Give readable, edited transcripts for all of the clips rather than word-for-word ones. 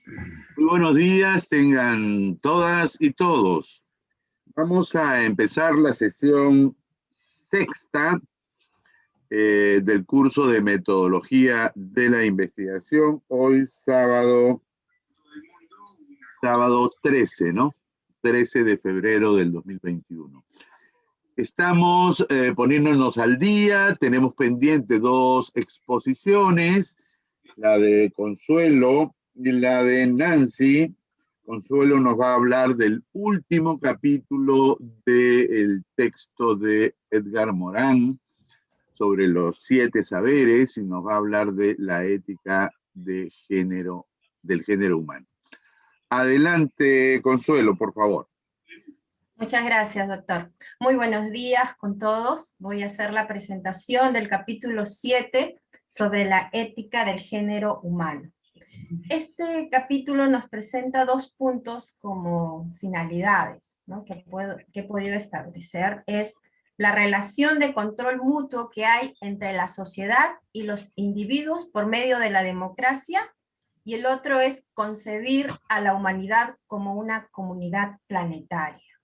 Muy buenos días, tengan todas y todos. Vamos a empezar la sesión sexta del curso de metodología de la investigación, hoy sábado 13, ¿no? 13 de febrero del 2021. Estamos poniéndonos al día, tenemos pendiente dos exposiciones, la de Consuelo y la de Nancy. Consuelo nos va a hablar del último capítulo del texto de Edgar Morán sobre los 7 saberes y nos va a hablar de la ética de género, del género humano. Adelante, Consuelo, por favor. Muchas gracias, doctor. Muy buenos días con todos. Voy a hacer la presentación del capítulo 7 sobre la ética del género humano. Este capítulo nos presenta dos puntos como finalidades, ¿no? que he podido establecer. Es la relación de control mutuo que hay entre la sociedad y los individuos por medio de la democracia, y el otro es concebir a la humanidad como una comunidad planetaria.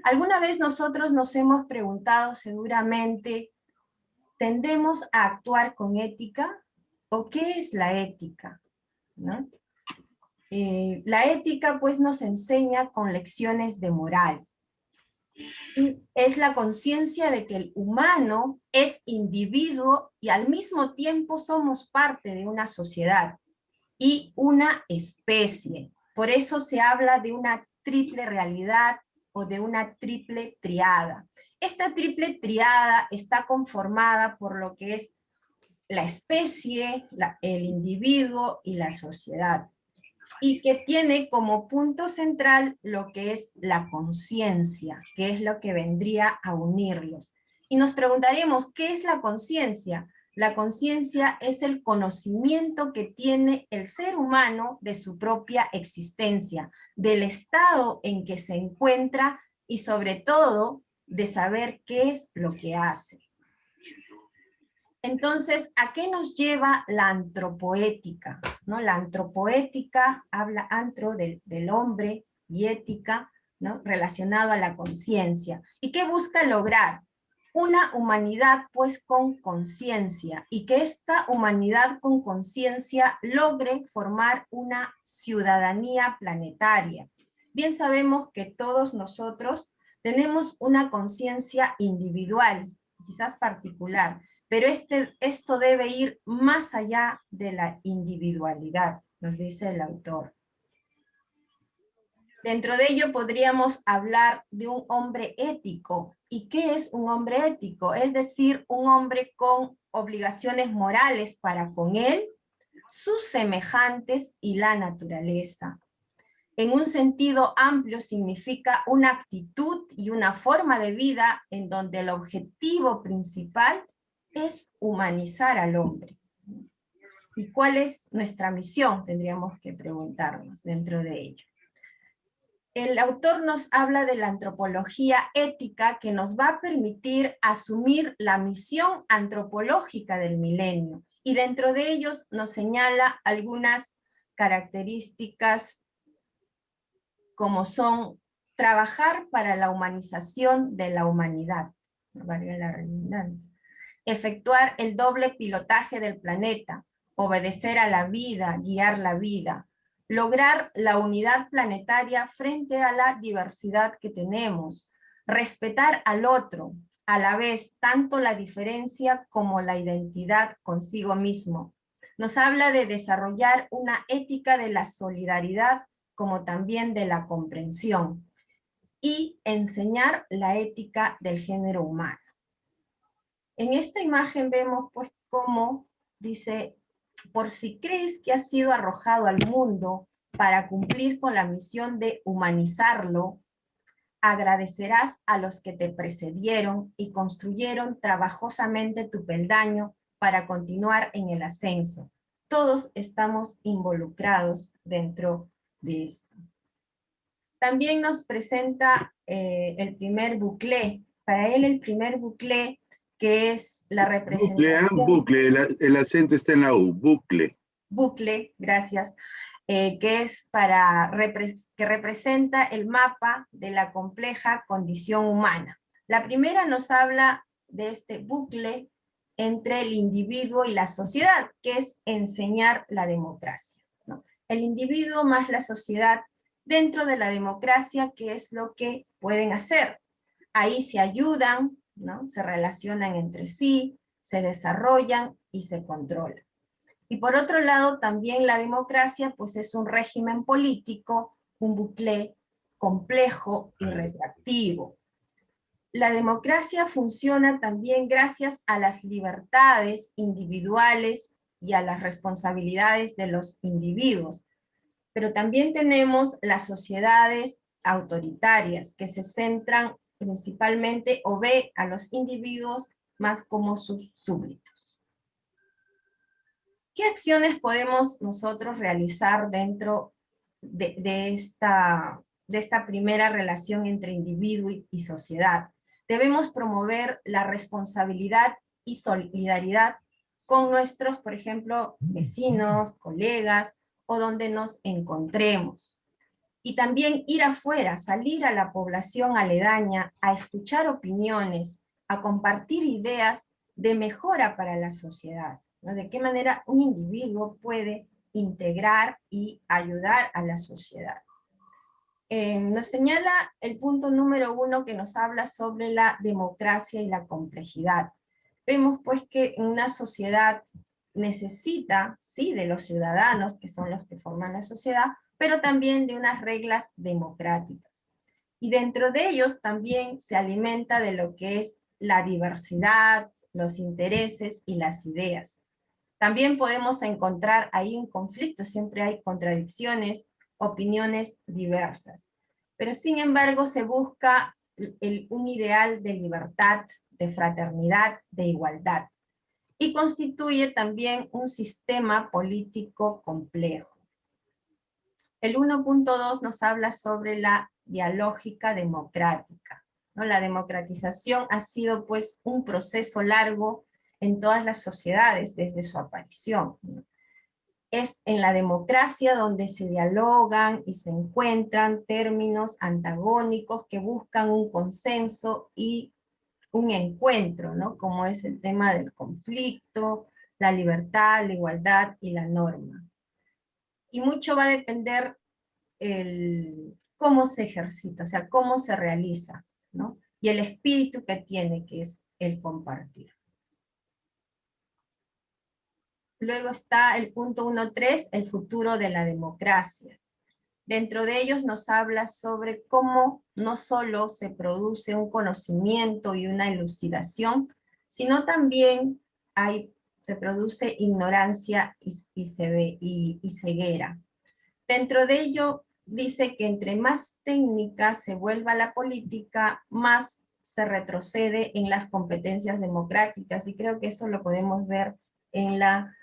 ¿Alguna vez nosotros nos hemos preguntado seguramente, ¿tendemos a actuar con ética? ¿O qué es la ética? ¿No? La ética pues nos enseña con lecciones de moral. Y es la conciencia de que el humano es individuo y al mismo tiempo somos parte de una sociedad y una especie. Por eso se habla de una triple realidad o de una triple triada. Esta triple triada está conformada por lo que es la especie, el individuo y la sociedad, y que tiene como punto central lo que es la conciencia, que es lo que vendría a unirlos. Y nos preguntaremos, ¿qué es la conciencia? La conciencia es el conocimiento que tiene el ser humano de su propia existencia, del estado en que se encuentra y sobre todo de saber qué es lo que hace. Entonces, ¿a qué nos lleva la antropoética? ¿No? La antropoética habla del hombre y ética, ¿no? Relacionado a la conciencia. ¿Y qué busca lograr? Una humanidad pues con conciencia, y que esta humanidad con conciencia logre formar una ciudadanía planetaria. Bien sabemos que todos nosotros tenemos una conciencia individual, quizás particular, pero esto debe ir más allá de la individualidad, nos dice el autor. Dentro de ello podríamos hablar de un hombre ético. ¿Y qué es un hombre ético? Es decir, un hombre con obligaciones morales para con él, sus semejantes y la naturaleza. En un sentido amplio significa una actitud y una forma de vida en donde el objetivo principal es humanizar al hombre. ¿Y cuál es nuestra misión? Tendríamos que preguntarnos dentro de ello. El autor nos habla de la antropología ética que nos va a permitir asumir la misión antropológica del milenio. Y dentro de ellos nos señala algunas características como son trabajar para la humanización de la humanidad, no valga la redundancia, efectuar el doble pilotaje del planeta, obedecer a la vida, guiar la vida, lograr la unidad planetaria frente a la diversidad que tenemos, respetar al otro, a la vez tanto la diferencia como la identidad consigo mismo. Nos habla de desarrollar una ética de la solidaridad como también de la comprensión y enseñar la ética del género humano. En esta imagen vemos pues cómo dice, por si crees que has sido arrojado al mundo para cumplir con la misión de humanizarlo, agradecerás a los que te precedieron y construyeron trabajosamente tu peldaño para continuar en el ascenso. Todos estamos involucrados dentro de esto. También nos presenta el primer bucle. Para él el primer bucle, que es la representación... Bucle, el acento está en la U, bucle. Bucle, gracias. que representa el mapa de la compleja condición humana. La primera nos habla de este bucle entre el individuo y la sociedad, que es enseñar la democracia, ¿no? El individuo más la sociedad dentro de la democracia, ¿qué es lo que pueden hacer? Ahí se ayudan, ¿no? Se relacionan entre sí, se desarrollan y se controlan. Y por otro lado, también la democracia pues es un régimen político, un bucle complejo y retroactivo. La democracia funciona también gracias a las libertades individuales y a las responsabilidades de los individuos. Pero también tenemos las sociedades autoritarias que se centran principalmente o ve a los individuos más como sus súbditos. ¿Qué acciones podemos nosotros realizar dentro de esta primera relación entre individuo y sociedad? Debemos promover la responsabilidad y solidaridad con nuestros, por ejemplo, vecinos, colegas, o donde nos encontremos. Y también ir afuera, salir a la población aledaña, a escuchar opiniones, a compartir ideas de mejora para la sociedad, ¿no? De qué manera un individuo puede integrar y ayudar a la sociedad. Nos señala el punto número 1 que nos habla sobre la democracia y la complejidad. Vemos pues que una sociedad necesita, sí, de los ciudadanos, que son los que forman la sociedad, pero también de unas reglas democráticas. Y dentro de ellos también se alimenta de lo que es la diversidad, los intereses y las ideas. También podemos encontrar ahí un conflicto, siempre hay contradicciones, opiniones diversas. Pero sin embargo se busca un ideal de libertad, de fraternidad, de igualdad. Y constituye también un sistema político complejo. El 1.2 nos habla sobre la dialógica democrática, ¿no? La democratización ha sido pues un proceso largo en todas las sociedades desde su aparición, ¿no? Es en la democracia donde se dialogan y se encuentran términos antagónicos que buscan un consenso y un encuentro, ¿no? Como es el tema del conflicto, la libertad, la igualdad y la norma. Y mucho va a depender cómo se ejercita, o sea, cómo se realiza, ¿no? Y el espíritu que tiene, que es el compartir. Luego está el punto 1.3, el futuro de la democracia. Dentro de ellos nos habla sobre cómo no solo se produce un conocimiento y una elucidación, sino también se produce ignorancia y ceguera. Dentro de ello dice que entre más técnica se vuelva la política, más se retrocede en las competencias democráticas, y creo que eso lo podemos ver en la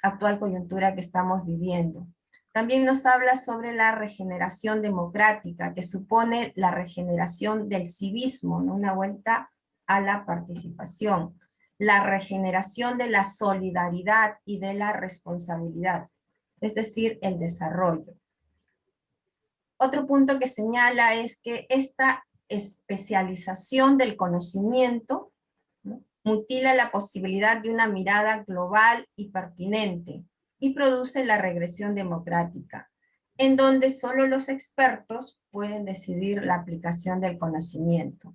actual coyuntura que estamos viviendo. También nos habla sobre la regeneración democrática, que supone la regeneración del civismo, ¿no? Una vuelta a la participación, la regeneración de la solidaridad y de la responsabilidad, es decir, el desarrollo. Otro punto que señala es que esta especialización del conocimiento, ¿no?, mutila la posibilidad de una mirada global y pertinente y produce la regresión democrática, en donde solo los expertos pueden decidir la aplicación del conocimiento.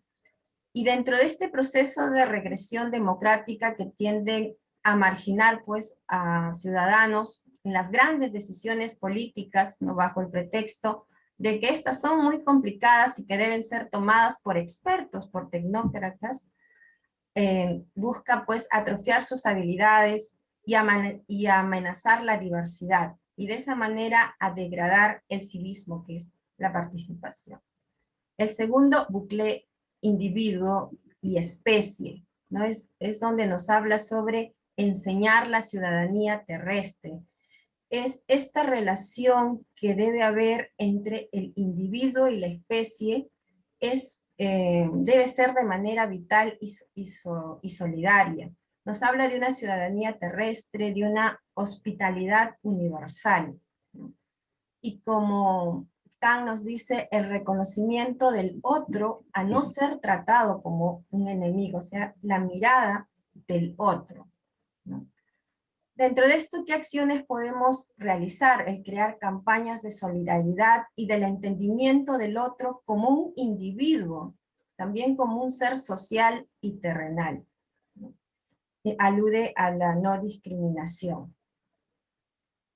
Y dentro de este proceso de regresión democrática que tienden a marginar pues a ciudadanos en las grandes decisiones políticas, ¿no?, bajo el pretexto de que estas son muy complicadas y que deben ser tomadas por expertos, por tecnócratas, busca pues atrofiar sus habilidades y amenazar la diversidad, y de esa manera a degradar el civismo, que es la participación. El segundo bucle, individuo y especie, ¿no? Es donde nos habla sobre enseñar la ciudadanía terrestre. Es esta relación que debe haber entre el individuo y la especie, debe ser de manera vital y solidaria. Nos habla de una ciudadanía terrestre, de una hospitalidad universal, ¿no? Y como Kant nos dice, el reconocimiento del otro a no ser tratado como un enemigo, o sea, la mirada del otro, ¿no? Dentro de esto, ¿qué acciones podemos realizar? El crear campañas de solidaridad y del entendimiento del otro como un individuo, también como un ser social y terrenal, ¿no? Alude a la no discriminación.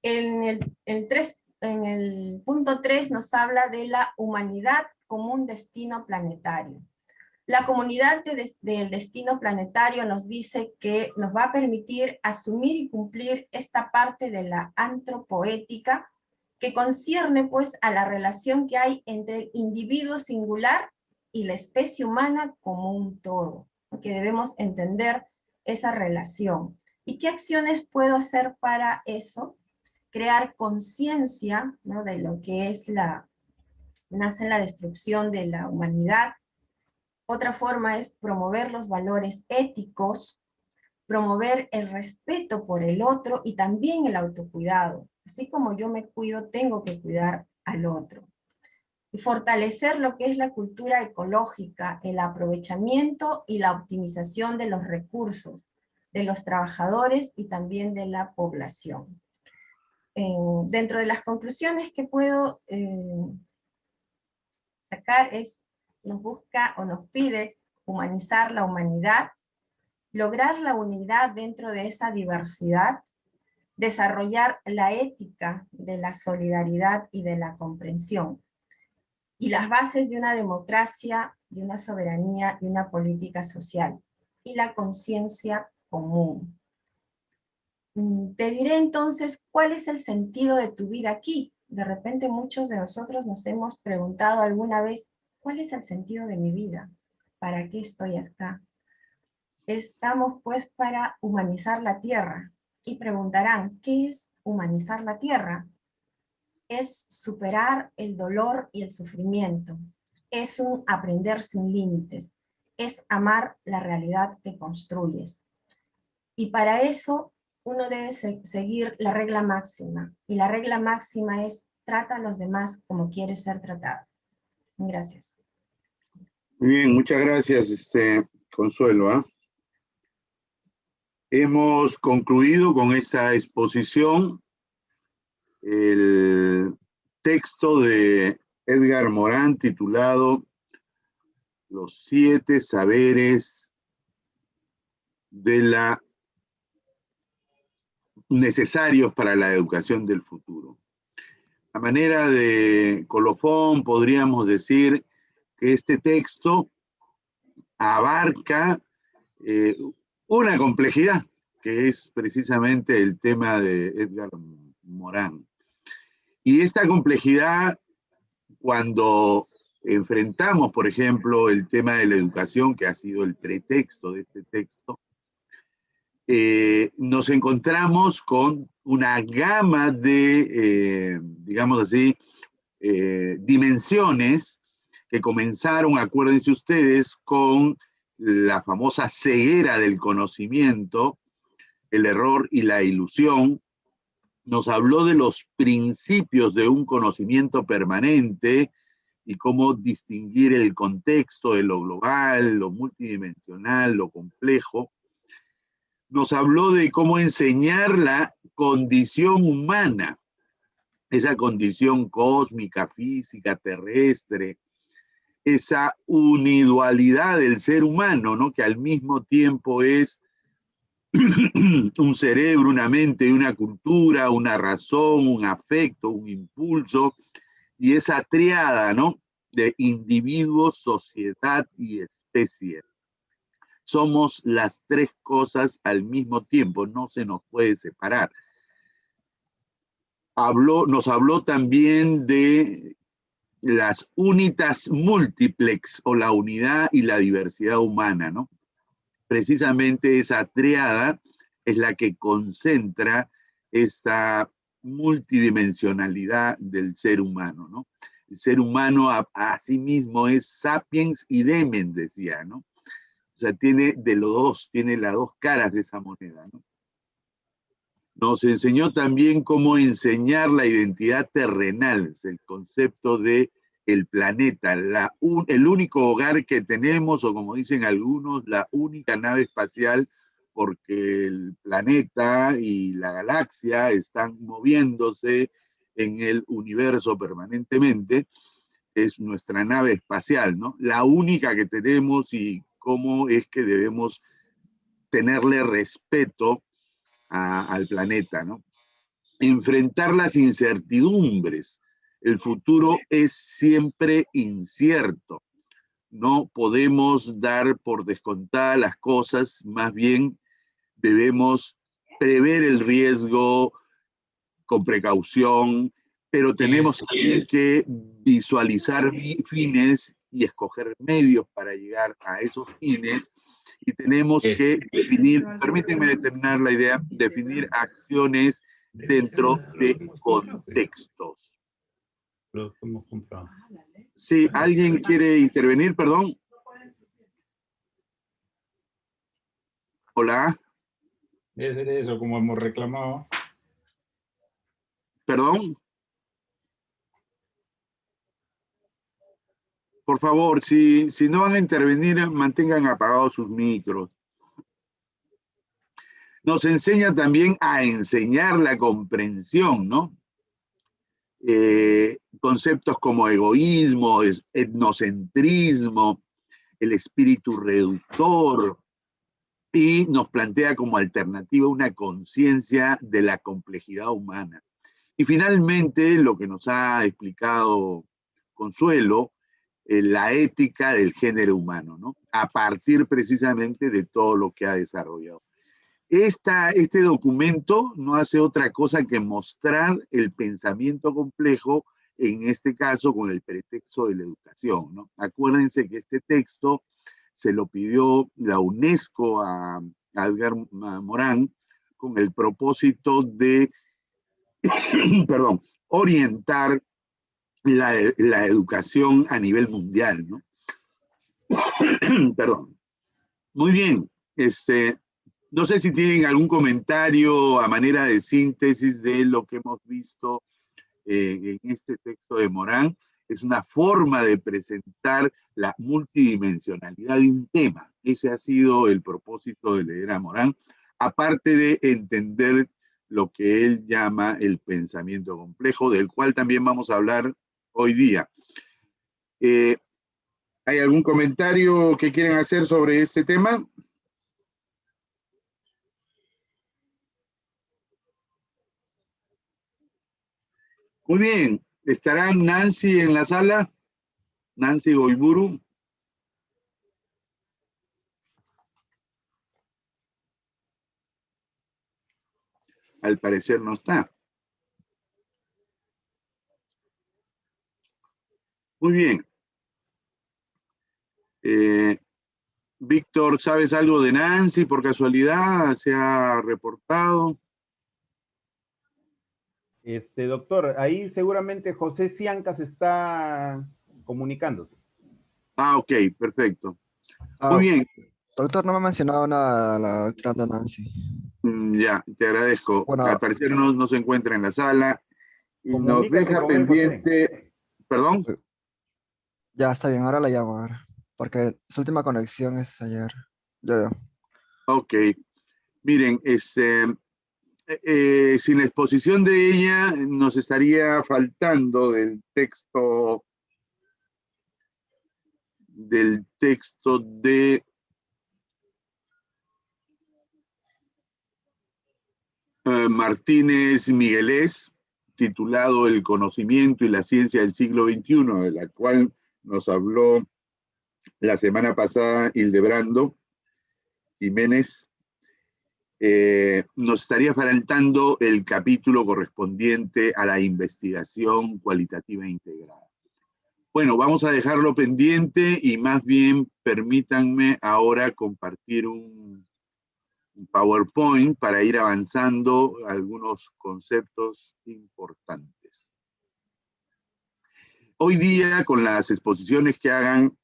En el punto 3 nos habla de la humanidad como un destino planetario. La comunidad del destino planetario nos dice que nos va a permitir asumir y cumplir esta parte de la antropoética que concierne pues a la relación que hay entre el individuo singular y la especie humana como un todo, que debemos entender esa relación. ¿Y qué acciones puedo hacer para eso? Crear conciencia, ¿no?, de lo que es nace la destrucción de la humanidad. Otra forma es promover los valores éticos, promover el respeto por el otro y también el autocuidado. Así como yo me cuido, tengo que cuidar al otro. Y fortalecer lo que es la cultura ecológica, el aprovechamiento y la optimización de los recursos, de los trabajadores y también de la población. Dentro de las conclusiones que puedo sacar nos busca o nos pide humanizar la humanidad, lograr la unidad dentro de esa diversidad, desarrollar la ética de la solidaridad y de la comprensión, y las bases de una democracia, de una soberanía y una política social, y la conciencia común. Te diré entonces, ¿cuál es el sentido de tu vida aquí? De repente muchos de nosotros nos hemos preguntado alguna vez, ¿cuál es el sentido de mi vida? ¿Para qué estoy acá? Estamos pues para humanizar la tierra. Y preguntarán, ¿qué es humanizar la tierra? Es superar el dolor y el sufrimiento. Es un aprender sin límites. Es amar la realidad que construyes. Y para eso uno debe seguir la regla máxima. Y la regla máxima es, trata a los demás como quieres ser tratado. Gracias. Muy bien, muchas gracias, Consuelo, ¿ah? Hemos concluido con esta exposición el texto de Edgar Morán titulado Los 7 saberes necesarios para la educación del futuro. A manera de colofón, podríamos decir que este texto abarca una complejidad, que es precisamente el tema de Edgar Morán. Y esta complejidad, cuando enfrentamos, por ejemplo, el tema de la educación, que ha sido el pretexto de este texto, nos encontramos con una gama de, digamos así, dimensiones que comenzaron, acuérdense ustedes, con la famosa ceguera del conocimiento, el error y la ilusión. Nos habló de los principios de un conocimiento permanente y cómo distinguir el contexto de lo global, lo multidimensional, lo complejo. Nos habló de cómo enseñar la condición humana, esa condición cósmica, física, terrestre, esa unidualidad del ser humano, ¿no?, que al mismo tiempo es un cerebro, una mente, una cultura, una razón, un afecto, un impulso, y esa triada, ¿no?, de individuo, sociedad y especie. Somos las tres cosas al mismo tiempo, no se nos puede separar. Nos habló también de las unitas múltiplex, o la unidad y la diversidad humana, ¿no? Precisamente esa triada es la que concentra esta multidimensionalidad del ser humano, ¿no? El ser humano a sí mismo es sapiens y demen, decía, ¿no? O sea, tiene de los dos, tiene las dos caras de esa moneda, ¿no? Nos enseñó también cómo enseñar la identidad terrenal, es el concepto de el planeta, el único hogar que tenemos, o como dicen algunos, la única nave espacial, porque el planeta y la galaxia están moviéndose en el universo permanentemente, es nuestra nave espacial, ¿no? La única que tenemos, y cómo es que debemos tenerle respeto al planeta, ¿no? Enfrentar las incertidumbres. El futuro es siempre incierto. No podemos dar por descontadas las cosas, más bien debemos prever el riesgo con precaución, pero tenemos también que visualizar fines y escoger medios para llegar a esos fines, y tenemos que definir, permítanme terminar la idea, definir acciones dentro de contextos. Sí, ¿alguien quiere intervenir? Perdón. Hola. Es de eso, como hemos reclamado. Perdón. Por favor, si no van a intervenir, mantengan apagados sus micros. Nos enseña también a enseñar la comprensión, ¿no? Conceptos como egoísmo, etnocentrismo, el espíritu reductor, y nos plantea como alternativa una conciencia de la complejidad humana. Y finalmente, lo que nos ha explicado Consuelo, la ética del género humano, ¿no? A partir precisamente de todo lo que ha desarrollado. Este documento no hace otra cosa que mostrar el pensamiento complejo, en este caso con el pretexto de la educación, ¿no? Acuérdense que este texto se lo pidió la UNESCO a Edgar Morán con el propósito de, perdón, orientar la educación a nivel mundial, ¿no? Perdón. Muy bien. No sé si tienen algún comentario a manera de síntesis de lo que hemos visto en este texto de Morán. Es una forma de presentar la multidimensionalidad de un tema. Ese ha sido el propósito de leer a Morán, aparte de entender lo que él llama el pensamiento complejo, del cual también vamos a hablar hoy día. ¿Hay algún comentario que quieren hacer sobre este tema? Muy bien. ¿Estará Nancy en la sala? Nancy Goiburu. Al parecer no está. Muy bien. Víctor, ¿sabes algo de Nancy por casualidad? ¿Se ha reportado? Doctor, ahí seguramente José Ciancas está comunicándose. Ah, ok, perfecto. Muy bien. Doctor, no me ha mencionado nada la doctora Nancy. Ya, te agradezco. Bueno, Al parecer no se encuentra en la sala y nos Comunícate deja con él, pendiente. ¿Perdón? ya está bien, ahora la llamo, a ver, porque su última conexión es ayer. Ya. Ok. Miren, sin la exposición de ella, nos estaría faltando del texto de Martínez Miguelés, titulado El conocimiento y la ciencia del siglo XXI, de la cual nos habló la semana pasada Hildebrando Jiménez. Nos estaría faltando el capítulo correspondiente a la investigación cualitativa integrada. Bueno, vamos a dejarlo pendiente y más bien permítanme ahora compartir un PowerPoint para ir avanzando algunos conceptos importantes. Hoy día, con las exposiciones que hagan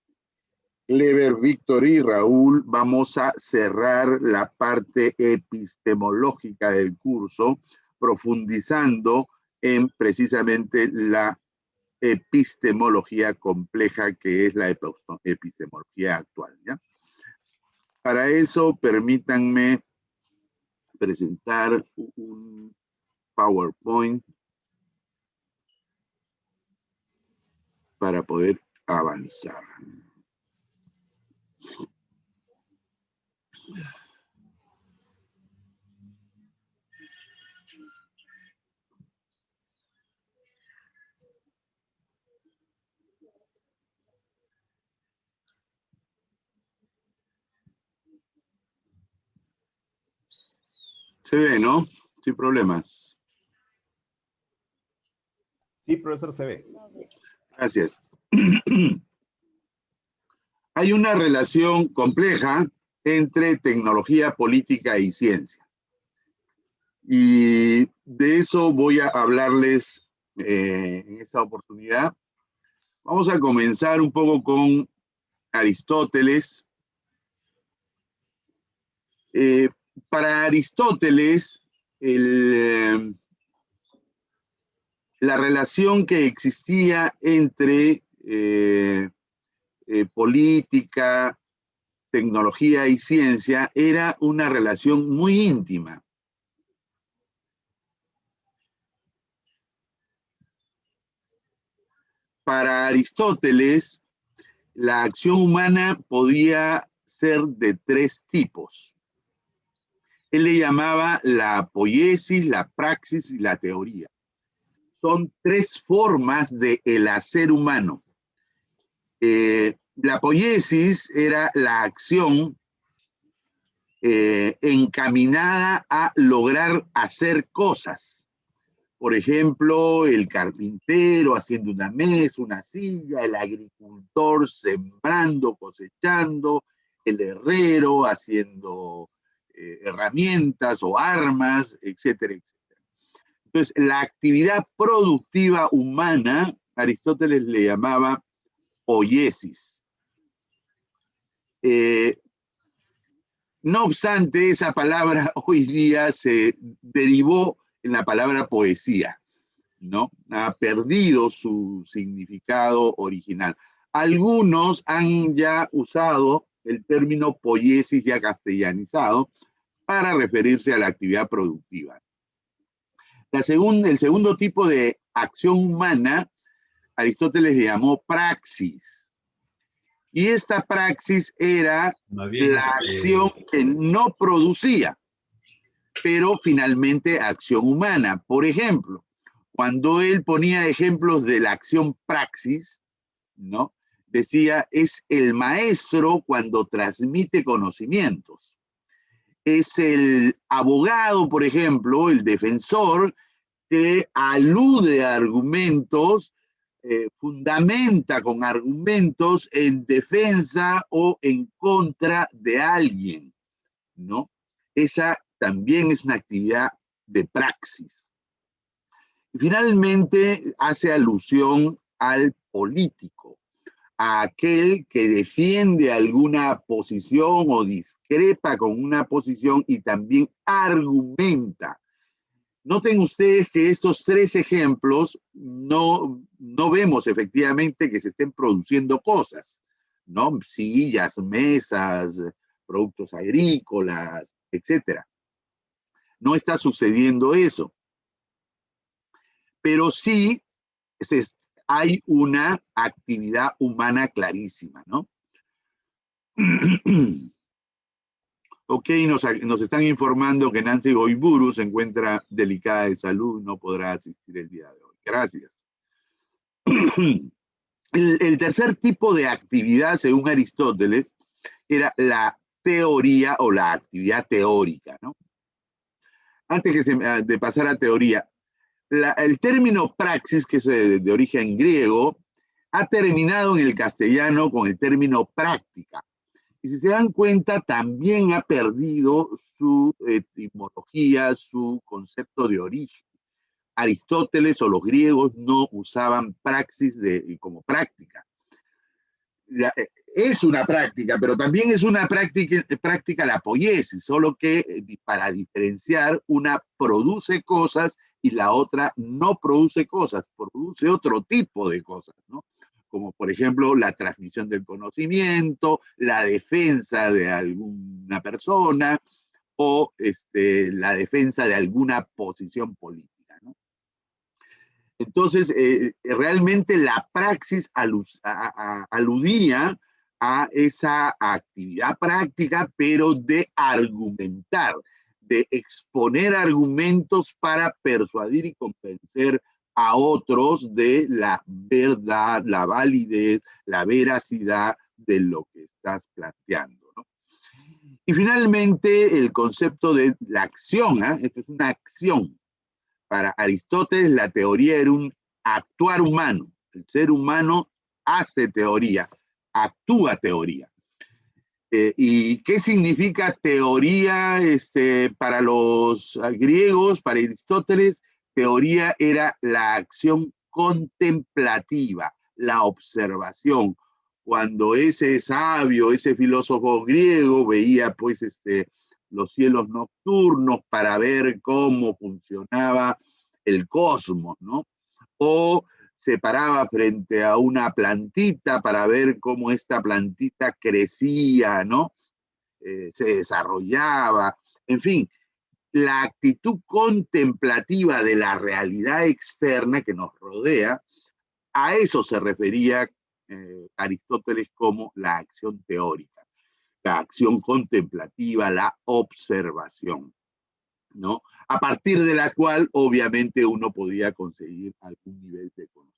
Clever, Víctor y Raúl, vamos a cerrar la parte epistemológica del curso, profundizando en precisamente la epistemología compleja que es la epistemología actual, ¿ya? Para eso, permítanme presentar un PowerPoint para poder avanzar. Se ve, ¿no? Sin problemas. Sí, profesor, se ve. Gracias. Hay una relación compleja entre tecnología, política y ciencia. Y de eso voy a hablarles en esta oportunidad. Vamos a comenzar un poco con Aristóteles. Para Aristóteles, la relación que existía entre política, tecnología y ciencia era una relación muy íntima. Para Aristóteles, la acción humana podía ser de tres tipos. Él le llamaba la poiesis, la praxis y la teoría. Son tres formas del hacer humano. La poiesis era la acción encaminada a lograr hacer cosas. Por ejemplo, el carpintero haciendo una mesa, una silla, el agricultor sembrando, cosechando, el herrero haciendo herramientas o armas, etcétera, etcétera. Entonces, la actividad productiva humana, Aristóteles le llamaba poiesis. No obstante, esa palabra hoy día se derivó en la palabra poesía, ¿no? Ha perdido su significado original. Algunos han ya usado el término poiesis ya castellanizado para referirse a la actividad productiva. El segundo tipo de acción humana, Aristóteles le llamó praxis. Y esta praxis era la acción que no producía, pero finalmente acción humana. Por ejemplo, cuando él ponía ejemplos de la acción praxis, ¿no? Decía, es el maestro cuando transmite conocimientos. Es el abogado, por ejemplo, el defensor, que alude a argumentos, fundamenta con argumentos en defensa o en contra de alguien, ¿no? Esa también es una actividad de praxis. Y finalmente hace alusión al político, a aquel que defiende alguna posición o discrepa con una posición y también argumenta. Noten ustedes que estos tres ejemplos no vemos efectivamente que se estén produciendo cosas, ¿no? Sillas, mesas, productos agrícolas, etcétera. No está sucediendo eso. Pero sí hay una actividad humana clarísima, ¿no? Ok, nos están informando que Nancy Goiburu se encuentra delicada de salud, no podrá asistir el día de hoy. Gracias. El tercer tipo de actividad, según Aristóteles, era la teoría o la actividad teórica, ¿no? Antes de pasar a teoría, el término praxis, que es de origen griego, ha terminado en el castellano con el término práctica. Y si se dan cuenta, también ha perdido su etimología, su concepto de origen. Aristóteles o los griegos no usaban praxis como práctica. es una práctica, pero también es una práctica la poiesis, solo que para diferenciar, una produce cosas y la otra no produce cosas, produce otro tipo de cosas, ¿no? Como por ejemplo la transmisión del conocimiento, la defensa de alguna persona o la defensa de alguna posición política, ¿no? Entonces, realmente la praxis aludía a esa actividad práctica, pero de argumentar, de exponer argumentos para persuadir y convencer a otros de la verdad, la validez, la veracidad de lo que estás planteando, ¿no? Y finalmente, el concepto de la acción, ¿eh? Esto es una acción. Para Aristóteles, la teoría era un actuar humano. El ser humano hace teoría, actúa teoría. ¿Y qué significa teoría para los griegos, para Aristóteles? Teoría era la acción contemplativa, la observación. Cuando ese sabio, ese filósofo griego veía pues los cielos nocturnos para ver cómo funcionaba el cosmos, ¿no? O se paraba frente a una plantita para ver cómo esta plantita crecía, ¿no? Se desarrollaba, en fin, la actitud contemplativa de la realidad externa que nos rodea, a eso se refería Aristóteles como la acción teórica, la acción contemplativa, la observación, ¿no? A partir de la cual obviamente uno podía conseguir algún nivel de conocimiento.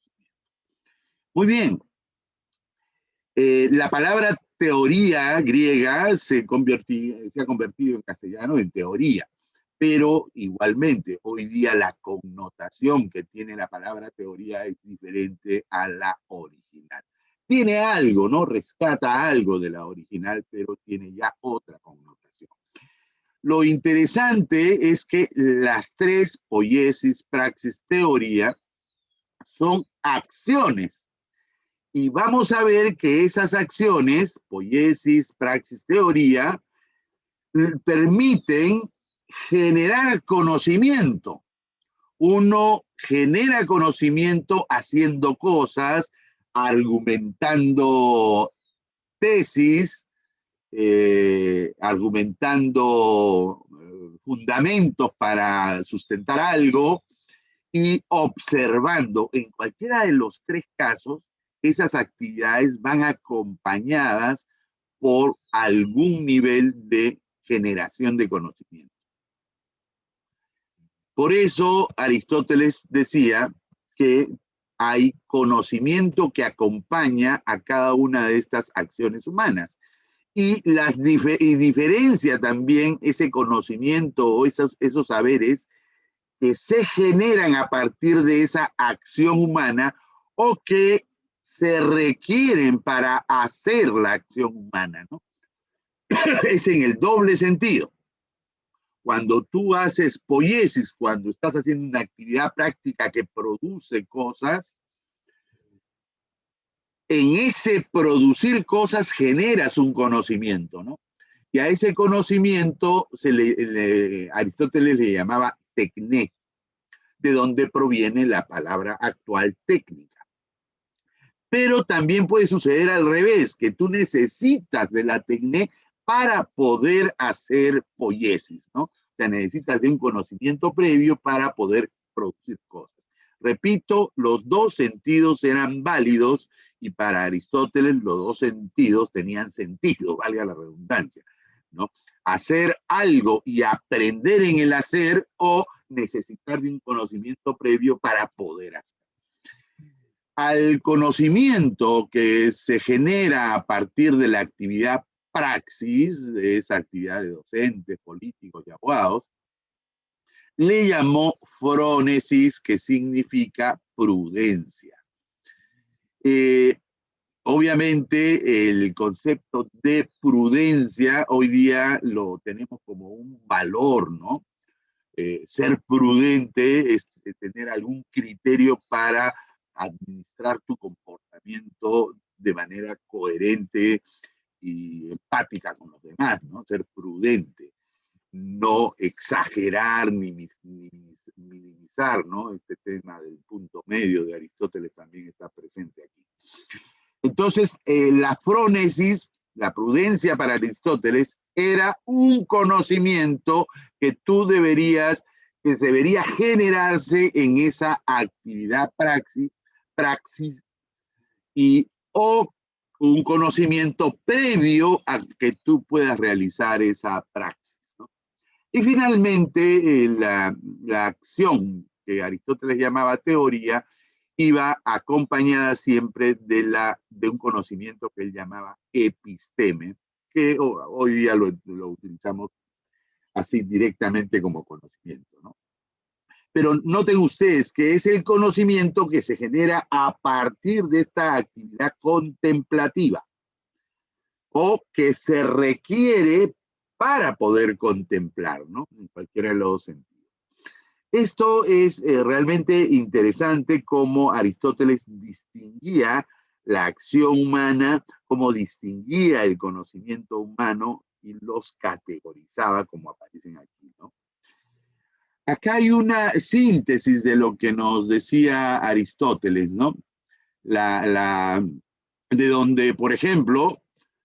Muy bien. La palabra teoría griega se ha convertido en castellano en teoría, pero igualmente hoy día la connotación que tiene la palabra teoría es diferente a la original. Tiene algo, ¿no? Rescata algo de la original, pero tiene ya otra connotación. Lo interesante es que las tres, poiesis, praxis, teoría, son acciones. Y vamos a ver que esas acciones, poiesis, praxis, teoría, permiten generar conocimiento. Uno genera conocimiento haciendo cosas, argumentando tesis, argumentando fundamentos para sustentar algo y observando. En cualquiera de los tres casos, esas actividades van acompañadas por algún nivel de generación de conocimiento. Por eso Aristóteles decía que hay conocimiento que acompaña a cada una de estas acciones humanas y diferencia también ese conocimiento o esos saberes que se generan a partir de esa acción humana o que se requieren para hacer la acción humana, ¿no? Es en el doble sentido. Cuando tú haces poiesis, cuando estás haciendo una actividad práctica que produce cosas, en ese producir cosas generas un conocimiento, ¿no? Y a ese conocimiento Aristóteles le llamaba tecné, de donde proviene la palabra actual técnica. Pero también puede suceder al revés, que tú necesitas de la tecné para poder hacer poiesis, ¿no? O sea, necesitas de un conocimiento previo para poder producir cosas. Repito, los dos sentidos eran válidos y para Aristóteles los dos sentidos tenían sentido, valga la redundancia, ¿no? Hacer algo y aprender en el hacer o necesitar de un conocimiento previo para poder hacer. Al conocimiento que se genera a partir de la actividad praxis, de esa actividad de docentes, políticos y abogados, le llamó frónesis, que significa prudencia. Obviamente el concepto de prudencia hoy día lo tenemos como un valor, ¿no? Ser prudente es tener algún criterio para administrar tu comportamiento de manera coherente y empática con los demás, ¿no? Ser prudente, no exagerar ni minimizar, ¿no? Este tema del punto medio de Aristóteles también está presente aquí. Entonces, la frónesis, la prudencia para Aristóteles, era un conocimiento que que debería generarse en esa actividad praxis o un conocimiento previo a que tú puedas realizar esa praxis, ¿no? Y finalmente, la acción que Aristóteles llamaba teoría iba acompañada siempre de un conocimiento que él llamaba episteme, que hoy día lo utilizamos así directamente como conocimiento, ¿no? Pero noten ustedes que es el conocimiento que se genera a partir de esta actividad contemplativa o que se requiere para poder contemplar, ¿no? En cualquiera de los dos sentidos. Esto es realmente interesante cómo Aristóteles distinguía la acción humana, cómo distinguía el conocimiento humano y los categorizaba como aparecen aquí, ¿no? Acá hay una síntesis de lo que nos decía Aristóteles, ¿no? De donde, por ejemplo,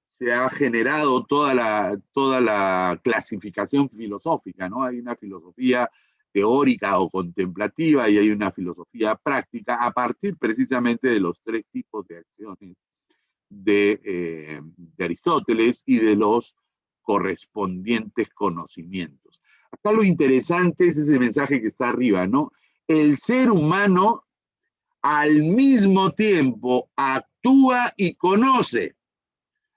se ha generado toda la clasificación filosófica, ¿no? Hay una filosofía teórica o contemplativa y hay una filosofía práctica a partir precisamente de los tres tipos de acciones de Aristóteles y de los correspondientes conocimientos. Acá lo interesante es ese mensaje que está arriba, ¿no? El ser humano al mismo tiempo actúa y conoce.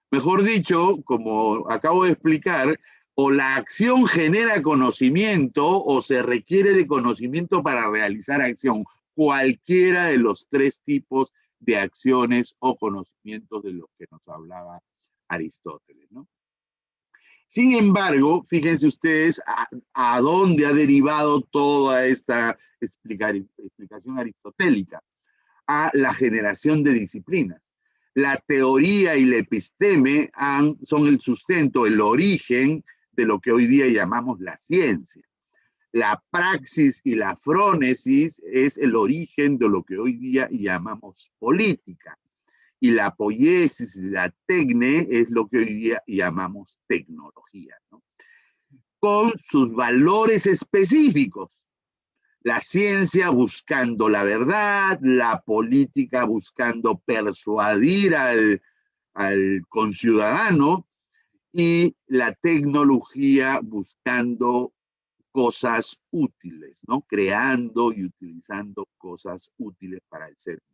Mejor dicho, como acabo de explicar, o la acción genera conocimiento o se requiere de conocimiento para realizar acción. Cualquiera de los tres tipos de acciones o conocimientos de los que nos hablaba Aristóteles, ¿no? Sin embargo, fíjense ustedes a dónde ha derivado toda esta explicación aristotélica, a la generación de disciplinas. La teoría y la episteme son el sustento, el origen de lo que hoy día llamamos la ciencia. La praxis y la frónesis es el origen de lo que hoy día llamamos política. Y la poiesis y la tecne es lo que hoy día llamamos tecnología, ¿no? Con sus valores específicos. La ciencia buscando la verdad, la política buscando persuadir al conciudadano y la tecnología buscando cosas útiles, ¿no? Creando y utilizando cosas útiles para el ser humano.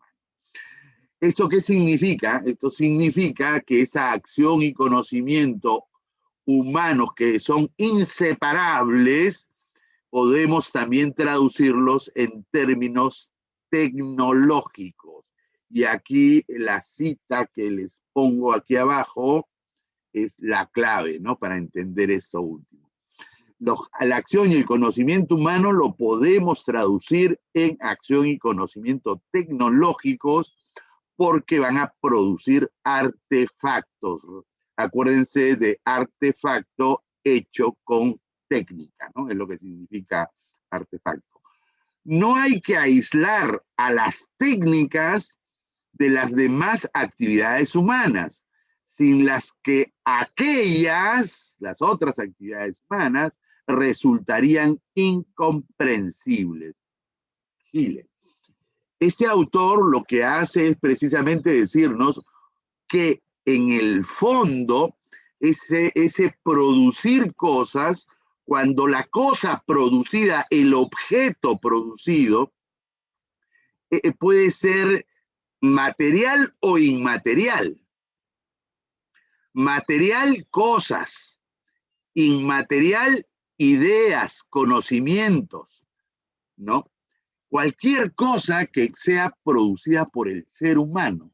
¿Esto qué significa? Esto significa que esa acción y conocimiento humanos que son inseparables, podemos también traducirlos en términos tecnológicos. Y aquí la cita que les pongo aquí abajo es la clave, ¿no? Para entender esto último. La acción y el conocimiento humano lo podemos traducir en acción y conocimiento tecnológicos porque van a producir artefactos. Acuérdense de artefacto hecho con técnica, ¿no? Es lo que significa artefacto. No hay que aislar a las técnicas de las demás actividades humanas, sin las que las otras actividades humanas, resultarían incomprensibles. Gile. Este autor lo que hace es precisamente decirnos que en el fondo ese producir cosas, cuando la cosa producida, el objeto producido, puede ser material o inmaterial. Material, cosas. Inmaterial, ideas, conocimientos, ¿no? Cualquier cosa que sea producida por el ser humano.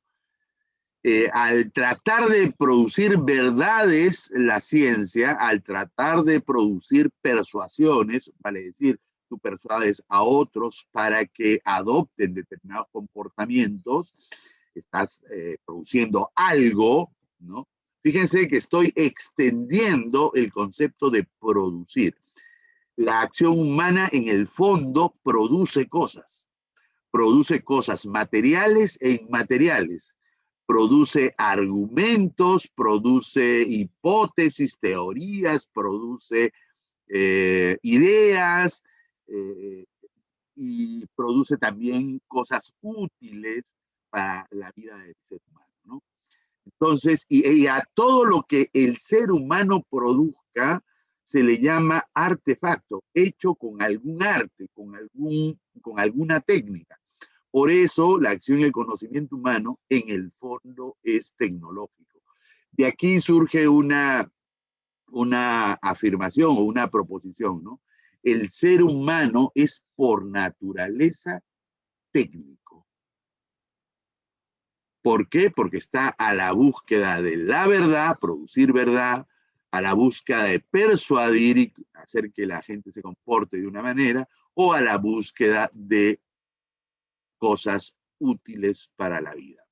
Al tratar de producir verdades, la ciencia, al tratar de producir persuasiones, vale decir, tú persuades a otros para que adopten determinados comportamientos, estás produciendo algo, ¿no? Fíjense que estoy extendiendo el concepto de producir. La acción humana en el fondo produce cosas materiales e inmateriales, produce argumentos, produce hipótesis, teorías, produce ideas, y produce también cosas útiles para la vida del ser humano, ¿no? Entonces, y a todo lo que el ser humano produzca se le llama artefacto, hecho con algún arte, con alguna técnica. Por eso la acción y el conocimiento humano en el fondo es tecnológico. De aquí surge una afirmación o una proposición, ¿no? El ser humano es por naturaleza técnico. ¿Por qué? Porque está a la búsqueda de la verdad, producir verdad, a la búsqueda de persuadir y hacer que la gente se comporte de una manera, o a la búsqueda de cosas útiles para la vida.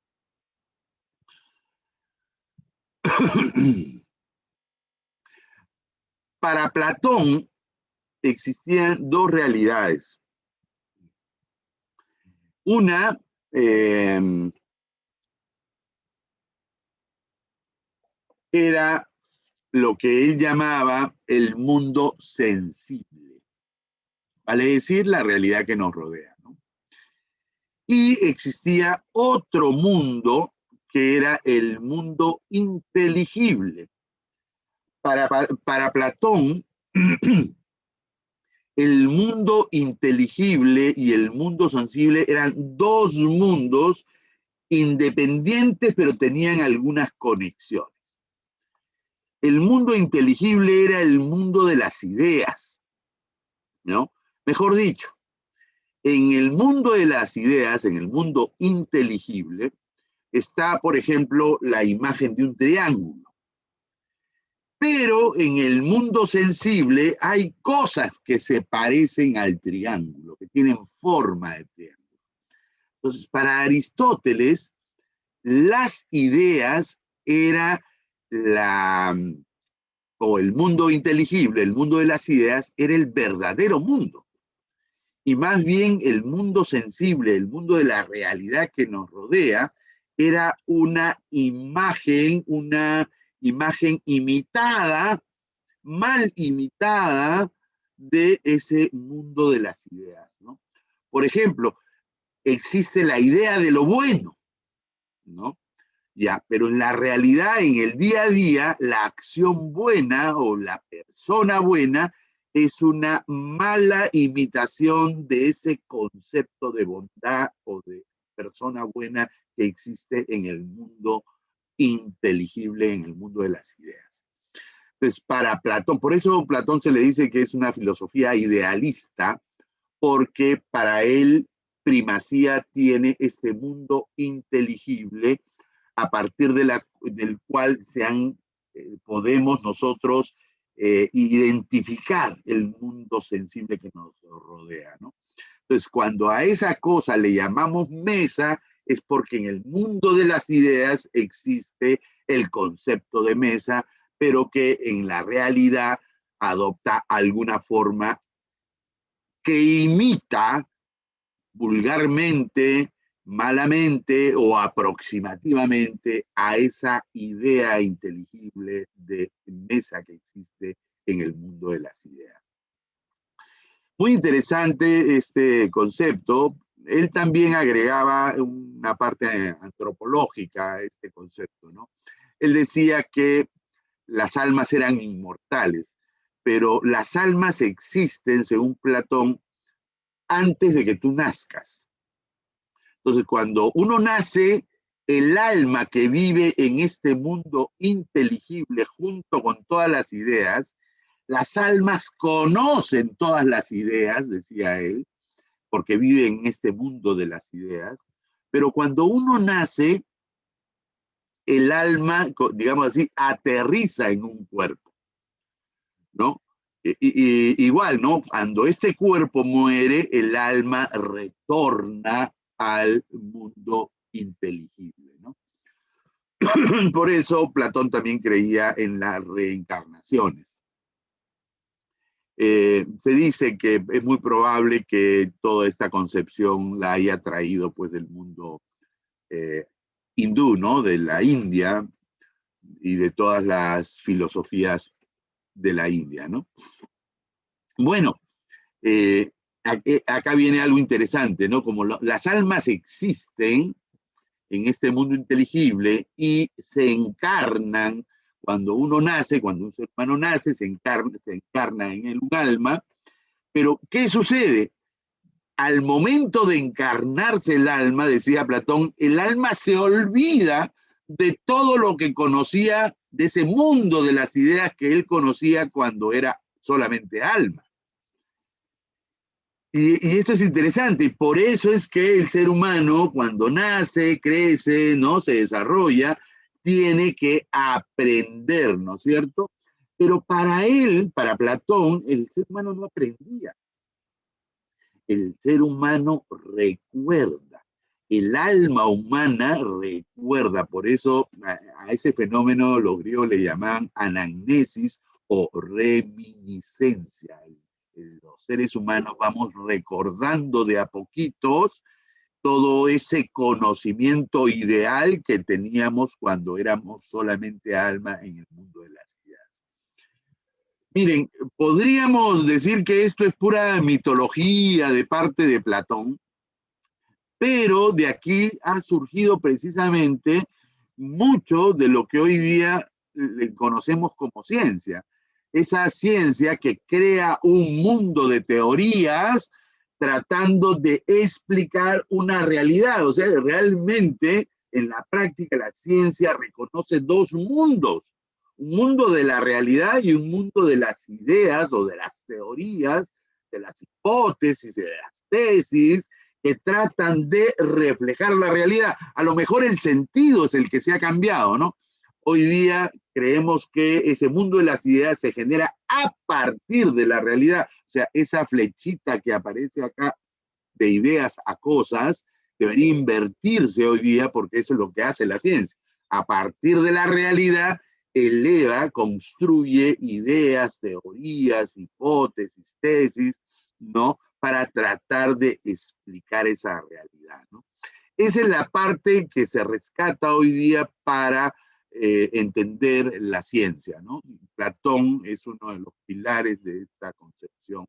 Para Platón existían dos realidades. Una era lo que él llamaba el mundo sensible, vale decir, la realidad que nos rodea, ¿no? Y existía otro mundo que era el mundo inteligible. Para Platón, el mundo inteligible y el mundo sensible eran dos mundos independientes, pero tenían algunas conexiones. El mundo inteligible era el mundo de las ideas, ¿no? Mejor dicho, en el mundo de las ideas, en el mundo inteligible, está, por ejemplo, la imagen de un triángulo. Pero en el mundo sensible hay cosas que se parecen al triángulo, que tienen forma de triángulo. Entonces, para Aristóteles, las ideas era el mundo inteligible, el mundo de las ideas, era el verdadero mundo. Y más bien el mundo sensible, el mundo de la realidad que nos rodea, era una imagen imitada, mal imitada, de ese mundo de las ideas, ¿no? Por ejemplo, existe la idea de lo bueno, ¿no? Ya, pero en la realidad, en el día a día, la acción buena o la persona buena es una mala imitación de ese concepto de bondad o de persona buena que existe en el mundo inteligible, en el mundo de las ideas. Entonces, para Platón, por eso Platón se le dice que es una filosofía idealista, porque para él primacía tiene este mundo inteligible a partir del cual podemos nosotros identificar el mundo sensible que nos rodea, ¿no? Entonces, cuando a esa cosa le llamamos mesa, es porque en el mundo de las ideas existe el concepto de mesa, pero que en la realidad adopta alguna forma que imita vulgarmente, malamente o aproximativamente a esa idea inteligible de mesa que existe en el mundo de las ideas. Muy interesante este concepto. Él también agregaba una parte antropológica a este concepto, ¿no? Él decía que las almas eran inmortales, pero las almas existen, según Platón, antes de que tú nazcas. Entonces, cuando uno nace, el alma que vive en este mundo inteligible junto con todas las ideas, las almas conocen todas las ideas, decía él, porque vive en este mundo de las ideas, pero cuando uno nace, el alma, digamos así, aterriza en un cuerpo, ¿no? Igual, ¿no? Cuando este cuerpo muere, el alma retorna al mundo inteligible, ¿no? Por eso Platón también creía en las reencarnaciones. Se dice que es muy probable que toda esta concepción la haya traído pues del mundo hindú, ¿no? De la India y de todas las filosofías de la India, ¿no? Bueno, acá viene algo interesante, ¿no? Como las almas existen en este mundo inteligible y se encarnan cuando uno nace, cuando un ser humano nace, se encarna en un alma, pero ¿qué sucede? Al momento de encarnarse el alma, decía Platón, el alma se olvida de todo lo que conocía, de ese mundo de las ideas que él conocía cuando era solamente alma. Y esto es interesante, y por eso es que el ser humano, cuando nace, crece, ¿no? Se desarrolla, tiene que aprender, ¿no es cierto? Pero para él, para Platón, el ser humano no aprendía. El ser humano recuerda. El alma humana recuerda. Por eso a ese fenómeno los griegos le llamaban anamnesis o reminiscencia. Los seres humanos vamos recordando de a poquitos todo ese conocimiento ideal que teníamos cuando éramos solamente alma en el mundo de las ideas. Miren, podríamos decir que esto es pura mitología de parte de Platón, pero de aquí ha surgido precisamente mucho de lo que hoy día le conocemos como ciencia. Esa ciencia que crea un mundo de teorías tratando de explicar una realidad. O sea, realmente en la práctica la ciencia reconoce dos mundos. Un mundo de la realidad y un mundo de las ideas o de las teorías, de las hipótesis, de las tesis, que tratan de reflejar la realidad. A lo mejor el sentido es el que se ha cambiado, ¿no? Hoy día creemos que ese mundo de las ideas se genera a partir de la realidad. O sea, esa flechita que aparece acá de ideas a cosas debería invertirse hoy día porque eso es lo que hace la ciencia. A partir de la realidad, eleva, construye ideas, teorías, hipótesis, tesis, ¿no? Para tratar de explicar esa realidad, ¿no? Esa es la parte que se rescata hoy día para entender la ciencia, ¿no? Platón es uno de los pilares de esta concepción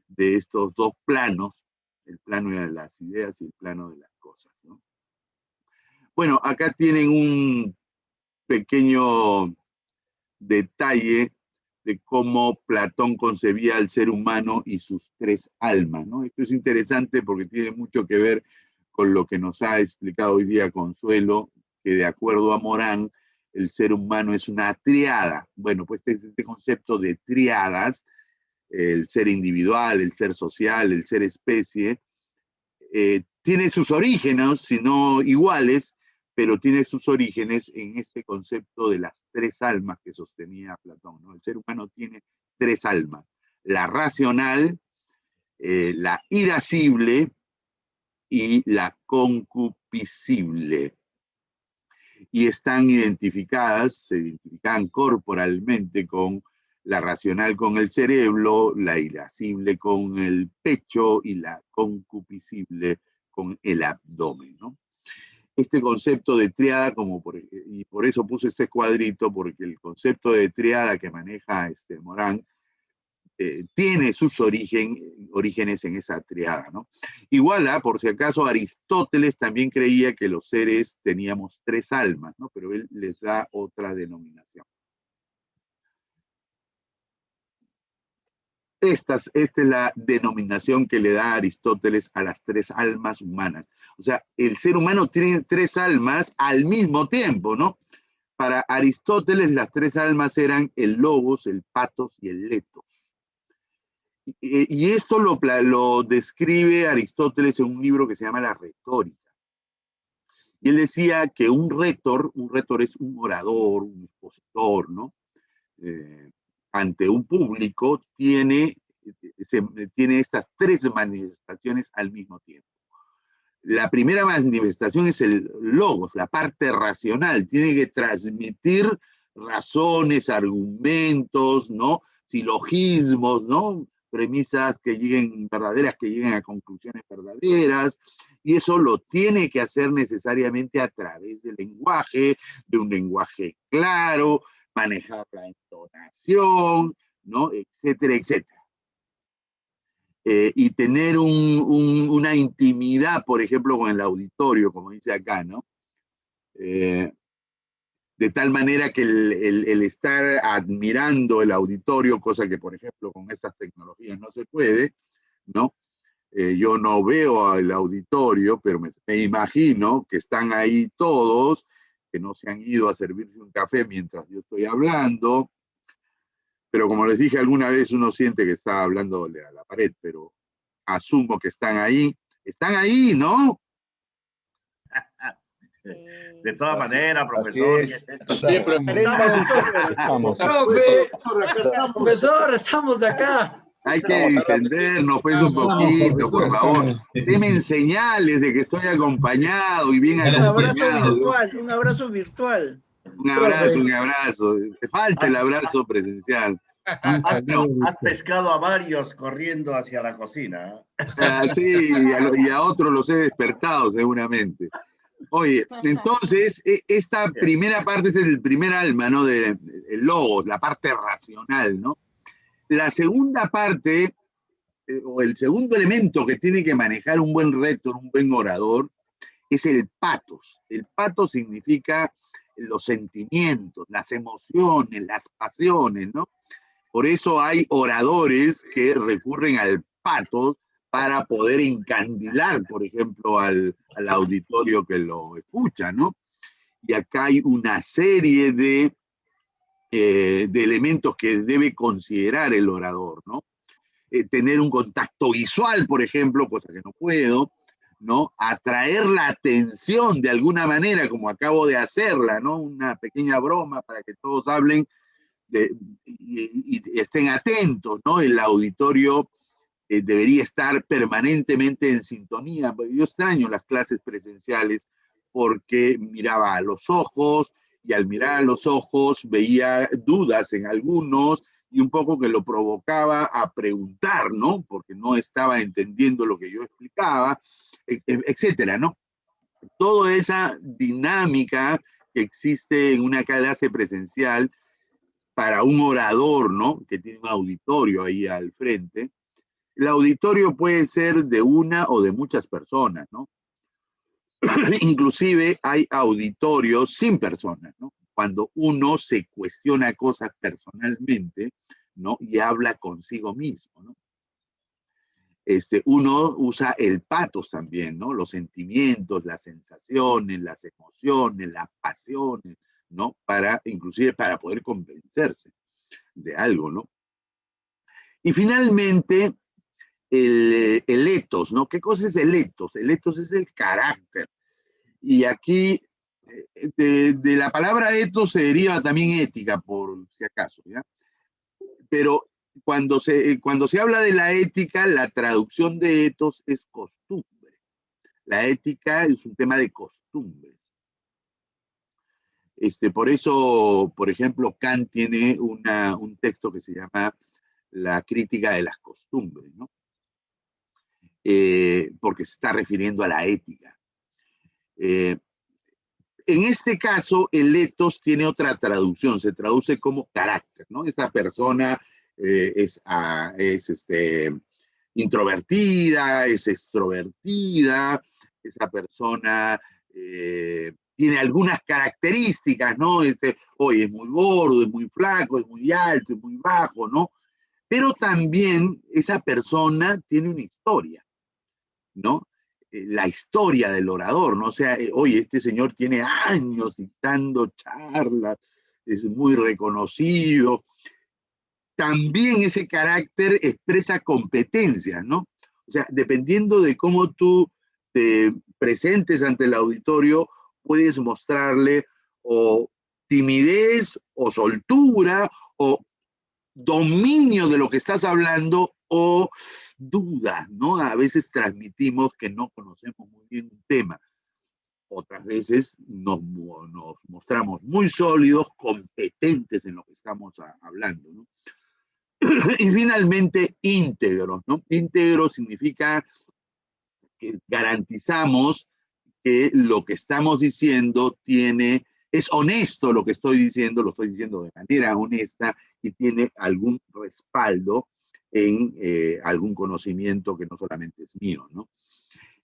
de estos dos planos, el plano de las ideas y el plano de las cosas, ¿no? Bueno, acá tienen un pequeño detalle de cómo Platón concebía al ser humano y sus tres almas, ¿no? Esto es interesante porque tiene mucho que ver con lo que nos ha explicado hoy día Consuelo, que de acuerdo a Morán, el ser humano es una triada. Bueno, pues este concepto de triadas, el ser individual, el ser social, el ser especie, tiene sus orígenes, si no iguales, pero tiene sus orígenes en este concepto de las tres almas que sostenía Platón, ¿no? El ser humano tiene tres almas, la racional, la irascible y la concupiscible. Y están identificadas, se identifican corporalmente con la racional con el cerebro, la irascible con el pecho y la concupiscible con el abdomen, ¿no? Este concepto de triada, y por eso puse este cuadrito, porque el concepto de triada que maneja Morán tiene sus orígenes en esa triada, ¿no? Igual, por si acaso, Aristóteles también creía que los seres teníamos tres almas, ¿no? Pero él les da otra denominación. Esta es la denominación que le da Aristóteles a las tres almas humanas. O sea, el ser humano tiene tres almas al mismo tiempo, ¿no? Para Aristóteles las tres almas eran el logos, el patos y el letos. Y esto lo describe Aristóteles en un libro que se llama La Retórica. Y él decía que un rétor es un orador, un expositor, ¿no? Ante un público tiene estas tres manifestaciones al mismo tiempo. La primera manifestación es el logos, la parte racional. Tiene que transmitir razones, argumentos, ¿no? Silogismos, ¿no? Premisas que lleguen verdaderas, que lleguen a conclusiones verdaderas. Y eso lo tiene que hacer necesariamente a través del lenguaje, de un lenguaje claro, manejar la entonación, ¿no? Etcétera, etcétera. Y tener una intimidad, por ejemplo, con el auditorio, como dice acá, ¿no? De tal manera que el estar admirando el auditorio, cosa que, por ejemplo, con estas tecnologías no se puede, ¿no? Yo no veo al auditorio, pero me imagino que están ahí todos, que no se han ido a servirse un café mientras yo estoy hablando, pero como les dije alguna vez, uno siente que está hablándole a la pared, pero asumo que están ahí. Están ahí, ¿no? De todas maneras, profesor. Siempre Estamos. Profesor, estamos de acá. Hay que entendernos, pues, un poquito, por favor. Denme señales de que estoy acompañado y bien acompañado. Un abrazo virtual. Un abrazo. Te falta el abrazo presencial. Has pescado a varios corriendo hacia la cocina. Sí, y a otros los he despertado seguramente. Oye, entonces, esta primera parte es el primer alma, ¿no? El logos, la parte racional, ¿no? La segunda parte, o el segundo elemento que tiene que manejar un buen retor, un buen orador, es el patos. El patos significa los sentimientos, las emociones, las pasiones, ¿no? Por eso hay oradores que recurren al patos para poder encandilar, por ejemplo, al auditorio que lo escucha, ¿no? Y acá hay una serie de elementos que debe considerar el orador, ¿no? Tener un contacto visual, por ejemplo, cosa que no puedo, ¿no? Atraer la atención de alguna manera, como acabo de hacerla, ¿no? Una pequeña broma para que todos hablen y estén atentos, ¿no? El auditorio debería estar permanentemente en sintonía. Yo extraño las clases presenciales porque miraba a los ojos y al mirar a los ojos veía dudas en algunos y un poco que lo provocaba a preguntar, ¿no? Porque no estaba entendiendo lo que yo explicaba, etcétera, ¿no? Toda esa dinámica que existe en una clase presencial para un orador, ¿no? Que tiene un auditorio ahí al frente. El auditorio puede ser de una o de muchas personas, ¿no? Inclusive hay auditorios sin personas, ¿no? Cuando uno se cuestiona cosas personalmente, ¿no? Y habla consigo mismo, ¿no? Uno usa el patos también, ¿no? Los sentimientos, las sensaciones, las emociones, las pasiones, ¿no? Inclusive para poder convencerse de algo, ¿no? Y finalmente, el etos, ¿no? ¿Qué cosa es el etos? El etos es el carácter. Y aquí, de la palabra etos se deriva también ética, por si acaso, ¿ya? Pero cuando se habla de la ética, la traducción de etos es costumbre. La ética es un tema de costumbres. Por eso, por ejemplo, Kant tiene un texto que se llama La crítica de las costumbres, ¿no? Porque se está refiriendo a la ética. En este caso, el etos tiene otra traducción, se traduce como carácter, ¿no? Esta persona es introvertida, es extrovertida, esa persona tiene algunas características, ¿no? Hoy es muy gordo, es muy flaco, es muy alto, es muy bajo, ¿no? Pero también esa persona tiene una historia, ¿no? La historia del orador, ¿no? O sea, oye, este señor tiene años dictando charlas, es muy reconocido. También ese carácter expresa competencias, ¿no? O sea, dependiendo de cómo tú te presentes ante el auditorio, puedes mostrarle o timidez, o soltura, o dominio de lo que estás hablando, o duda, ¿no? A veces transmitimos que no conocemos muy bien un veces nos mostramos muy sólidos, competentes en lo que estamos hablando, ¿no? Y finalmente, íntegros, ¿no? Íntegro significa que garantizamos que lo que estamos diciendo es honesto lo que estoy diciendo, lo estoy diciendo de manera honesta y tiene algún respaldo en algún conocimiento que no solamente es mío, ¿no?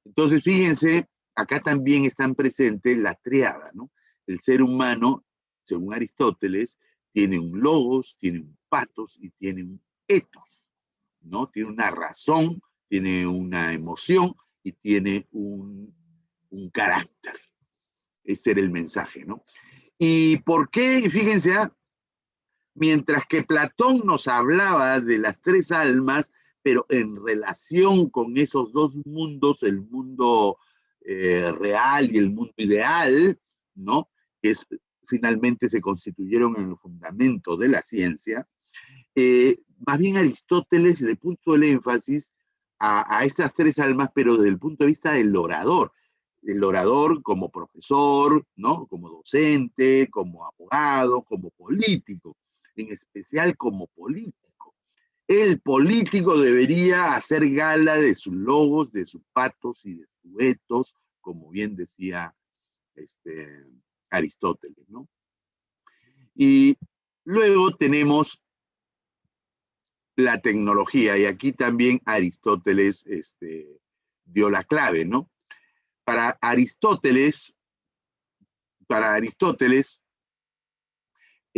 Entonces, fíjense, acá también están presentes la tríada, ¿no? El ser humano, según Aristóteles, tiene un logos, tiene un patos y tiene un ethos, ¿no? Tiene una razón, tiene una emoción y tiene un carácter. Ese era el mensaje, ¿no? ¿Y por qué? Fíjense, mientras que Platón nos hablaba de las tres almas, pero en relación con esos dos mundos, el mundo real y el mundo ideal, ¿no? Que finalmente se constituyeron en el fundamento de la ciencia, más bien Aristóteles le puso el énfasis a estas tres almas, pero desde el punto de vista del orador. El orador como profesor, ¿no? Como docente, como abogado, como político, en especial como político. El político debería hacer gala de sus logos, de sus patos y de sus ethos, como bien decía Aristóteles, ¿no? Y luego tenemos la tecnología, y aquí también Aristóteles dio la clave, ¿no? Para Aristóteles,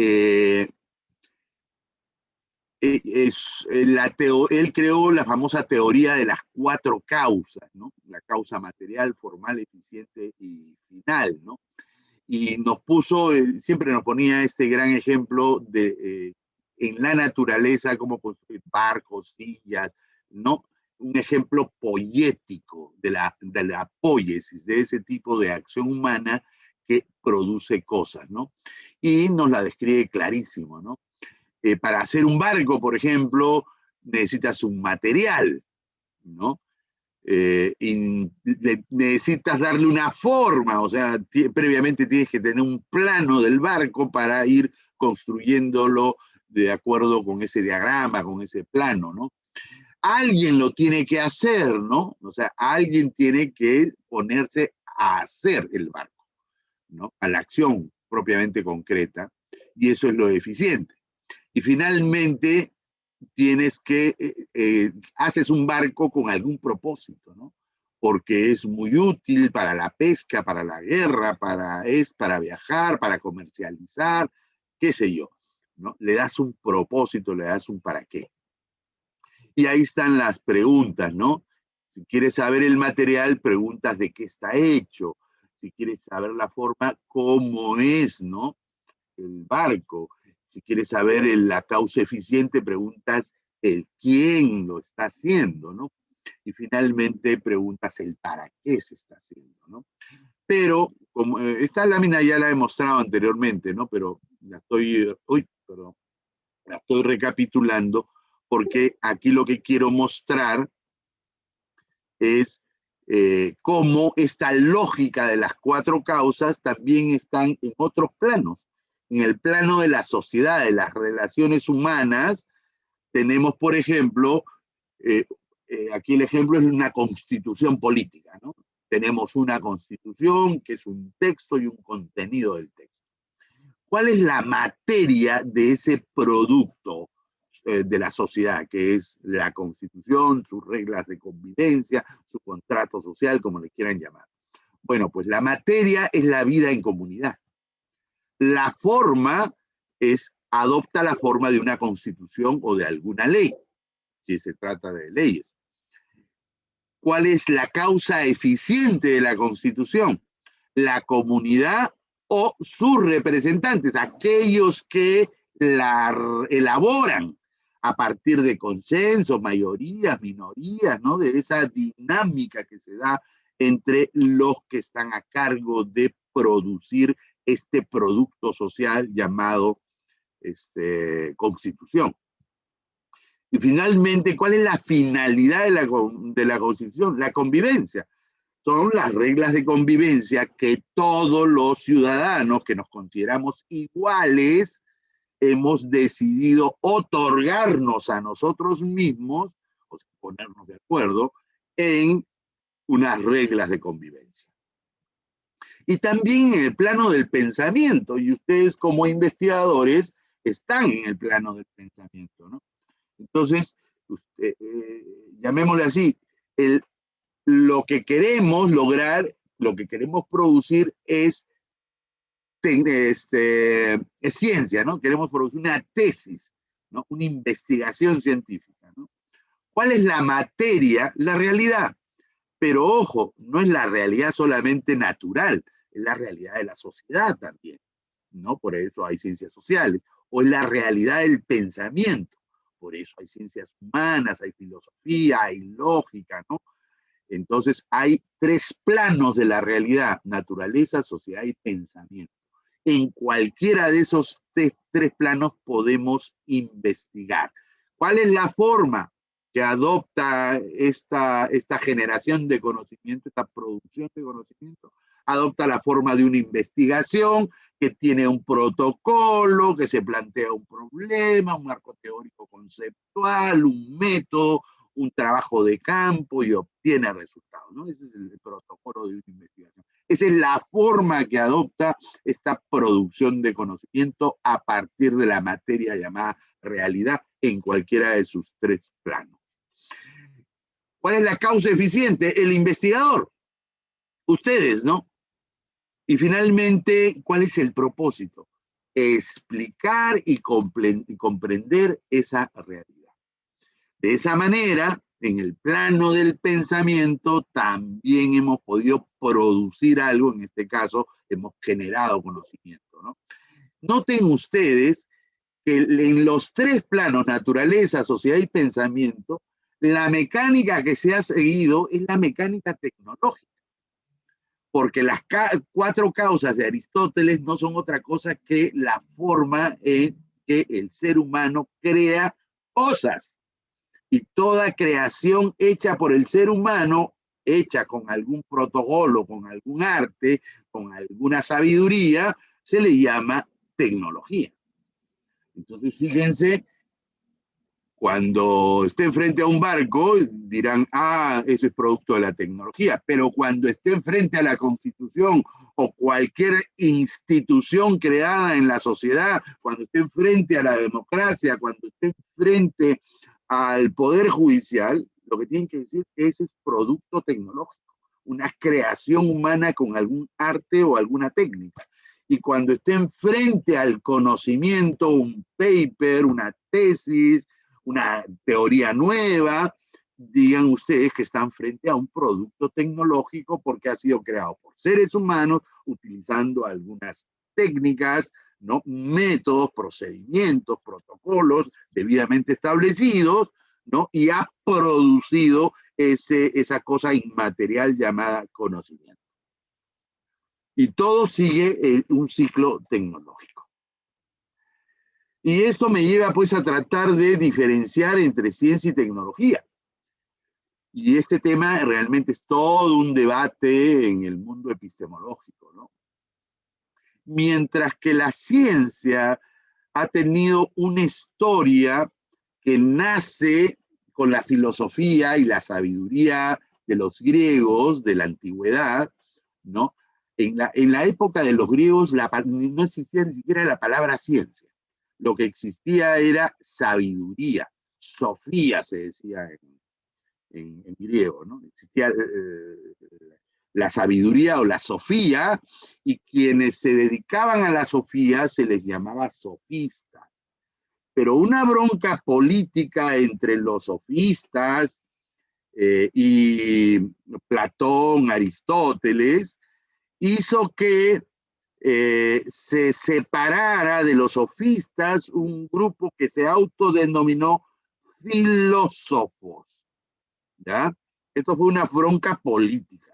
él creó la famosa teoría de las cuatro causas, ¿no? La causa material, formal, eficiente y final, ¿no? Y nos puso, siempre nos ponía este gran ejemplo de en la naturaleza, cómo construir barcos, sillas, ¿no? Un ejemplo poético de la poiesis, de ese tipo de acción humana que produce cosas, ¿no? Y nos la describe clarísimo, ¿no? Para hacer un barco, por ejemplo, necesitas un material, ¿no? Y necesitas darle una forma, o sea, previamente tienes que tener un plano del barco para ir construyéndolo de acuerdo con ese diagrama, con ese plano, ¿no? Alguien lo tiene que hacer, ¿no? O sea, alguien tiene que ponerse a hacer el barco, ¿no? A la acción propiamente concreta, y eso es lo eficiente. Y finalmente tienes que, haces un barco con algún propósito, ¿no? Porque es muy útil para la pesca, para la guerra, para viajar, para comercializar, qué sé yo, ¿no? Le das un propósito, le das un para qué. Y ahí están las preguntas, ¿no? Si quieres saber el material, preguntas de qué está hecho. Si quieres saber la forma, cómo es, ¿no? El barco. Si quieres saber la causa eficiente, preguntas el quién lo está haciendo, ¿no? Y finalmente preguntas el para qué se está haciendo, ¿no? Pero, como esta lámina ya la he mostrado anteriormente, ¿no? Pero la estoy recapitulando porque aquí lo que quiero mostrar es cómo esta lógica de las cuatro causas también están en otros planos. En el plano de la sociedad, de las relaciones humanas, tenemos, por ejemplo, aquí el ejemplo es una constitución política, ¿no? Tenemos una constitución que es un texto y un contenido del texto. ¿Cuál es la materia de ese producto de la sociedad, que es la constitución, sus reglas de convivencia, su contrato social, como le quieran llamar? Bueno, pues la materia es la vida en comunidad. La forma adopta la forma de una constitución o de alguna ley, si se trata de leyes. ¿Cuál es la causa eficiente de la constitución? La comunidad o sus representantes, aquellos que la elaboran a partir de consensos, mayorías, minorías, ¿no? De esa dinámica que se da entre los que están a cargo de producir este producto social llamado Constitución. Y finalmente, ¿cuál es la finalidad de la Constitución? La convivencia. son las reglas de convivencia que todos los ciudadanos que nos consideramos iguales hemos decidido otorgarnos a nosotros mismos, o sea, ponernos de acuerdo, en unas reglas de convivencia. Y también en el plano del pensamiento, y ustedes como investigadores están en el plano del pensamiento, ¿no? Entonces, llamémosle así, lo que queremos lograr, lo que queremos producir es ciencia, ¿no? Queremos producir una tesis, ¿no? Una investigación científica, ¿no? ¿Cuál es la materia? La realidad. Pero ojo, no es la realidad solamente natural, es la realidad de la sociedad también, ¿no? Por eso hay ciencias sociales. O es la realidad del pensamiento. Por eso hay ciencias humanas, hay filosofía, hay lógica, ¿no? Entonces hay tres planos de la realidad: naturaleza, sociedad y pensamiento. En cualquiera de esos tres planos podemos investigar. ¿Cuál es la forma que adopta esta generación de conocimiento, esta producción de conocimiento? Adopta la forma de una investigación que tiene un protocolo, que se plantea un problema, un marco teórico conceptual, un método, un trabajo de campo y obtiene resultados, ¿no? Ese es el protocolo de una investigación. Esa es la forma que adopta esta producción de conocimiento a partir de la materia llamada realidad en cualquiera de sus tres planos. ¿Cuál es la causa eficiente? El investigador. Ustedes, ¿no? Y finalmente, ¿cuál es el propósito? Explicar y comprender esa realidad. De esa manera, en el plano del pensamiento, también hemos podido producir algo, en este caso, hemos generado conocimiento, ¿no? Noten ustedes que en los tres planos, naturaleza, sociedad y pensamiento, la mecánica que se ha seguido es la mecánica tecnológica. Porque las cuatro causas de Aristóteles no son otra cosa que la forma en que el ser humano crea cosas. Y toda creación hecha por el ser humano, hecha con algún protocolo, con algún arte, con alguna sabiduría, se le llama tecnología. Entonces, fíjense, cuando estén frente a un barco, dirán, ah, eso es producto de la tecnología. Pero cuando estén frente a la Constitución o cualquier institución creada en la sociedad, cuando estén frente a la democracia, cuando estén frente al Poder Judicial, lo que tienen que decir es que ese es producto tecnológico, una creación humana con algún arte o alguna técnica. Y cuando estén frente al conocimiento, un paper, una tesis, una teoría nueva, digan ustedes que están frente a un producto tecnológico porque ha sido creado por seres humanos utilizando algunas técnicas, ¿no? Métodos, procedimientos, protocolos debidamente establecidos, ¿no? Y ha producido esa cosa inmaterial llamada conocimiento. Y todo sigue un ciclo tecnológico. Y esto me lleva pues a tratar de diferenciar entre ciencia y tecnología. Y este tema realmente es todo un debate en el mundo epistemológico, ¿no? Mientras que la ciencia ha tenido una historia que nace con la filosofía y la sabiduría de los griegos de la antigüedad, ¿no? En la época de los griegos no existía ni siquiera la palabra ciencia. Lo que existía era sabiduría, sofía se decía en griego, ¿no? Existía la sabiduría o la sofía, y quienes se dedicaban a la sofía se les llamaba sofistas. Pero una bronca política entre los sofistas y Platón, Aristóteles, hizo que se separara de los sofistas un grupo que se autodenominó filósofos, ¿ya? Esto fue una bronca política.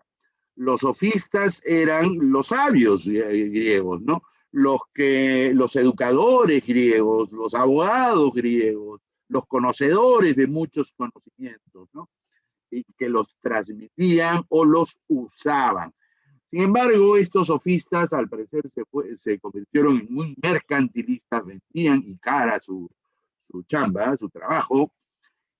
Los sofistas eran los sabios griegos, ¿no? Los educadores griegos, los abogados griegos, los conocedores de muchos conocimientos, ¿no? y que los transmitían o los usaban. Sin embargo, estos sofistas al parecer se convirtieron en muy mercantilistas, vendían y cara su chamba, su trabajo,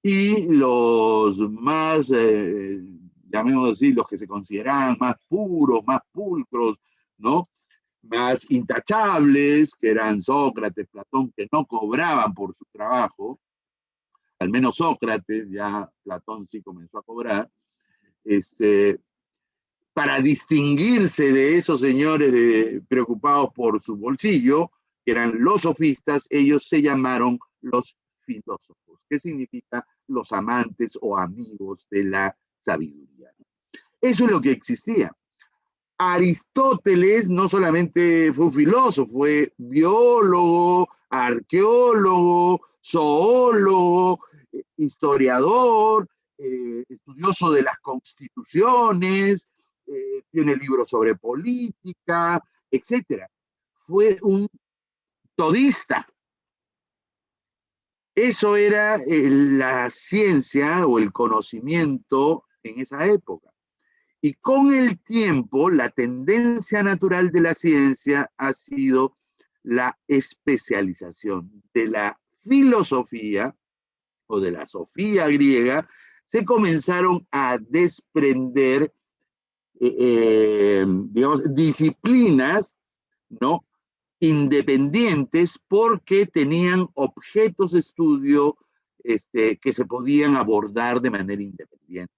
y los más, llamémoslo así, los que se consideraban más puros, más pulcros, ¿no? Más intachables, que eran Sócrates, Platón, que no cobraban por su trabajo, al menos Sócrates, ya Platón sí comenzó a cobrar, para distinguirse de esos señores preocupados por su bolsillo, que eran los sofistas, ellos se llamaron los filósofos, que significa los amantes o amigos de la sabiduría. Eso es lo que existía. Aristóteles no solamente fue un filósofo, fue biólogo, arqueólogo, zoólogo, historiador, estudioso de las constituciones, tiene libros sobre política, etc. Fue un todista. Eso era la ciencia o el conocimiento en esa época. Y con el tiempo, la tendencia natural de la ciencia ha sido la especialización de la filosofía o de la sofía griega. Se comenzaron a desprender, digamos, disciplinas, ¿no?, independientes porque tenían objetos de estudio que se podían abordar de manera independiente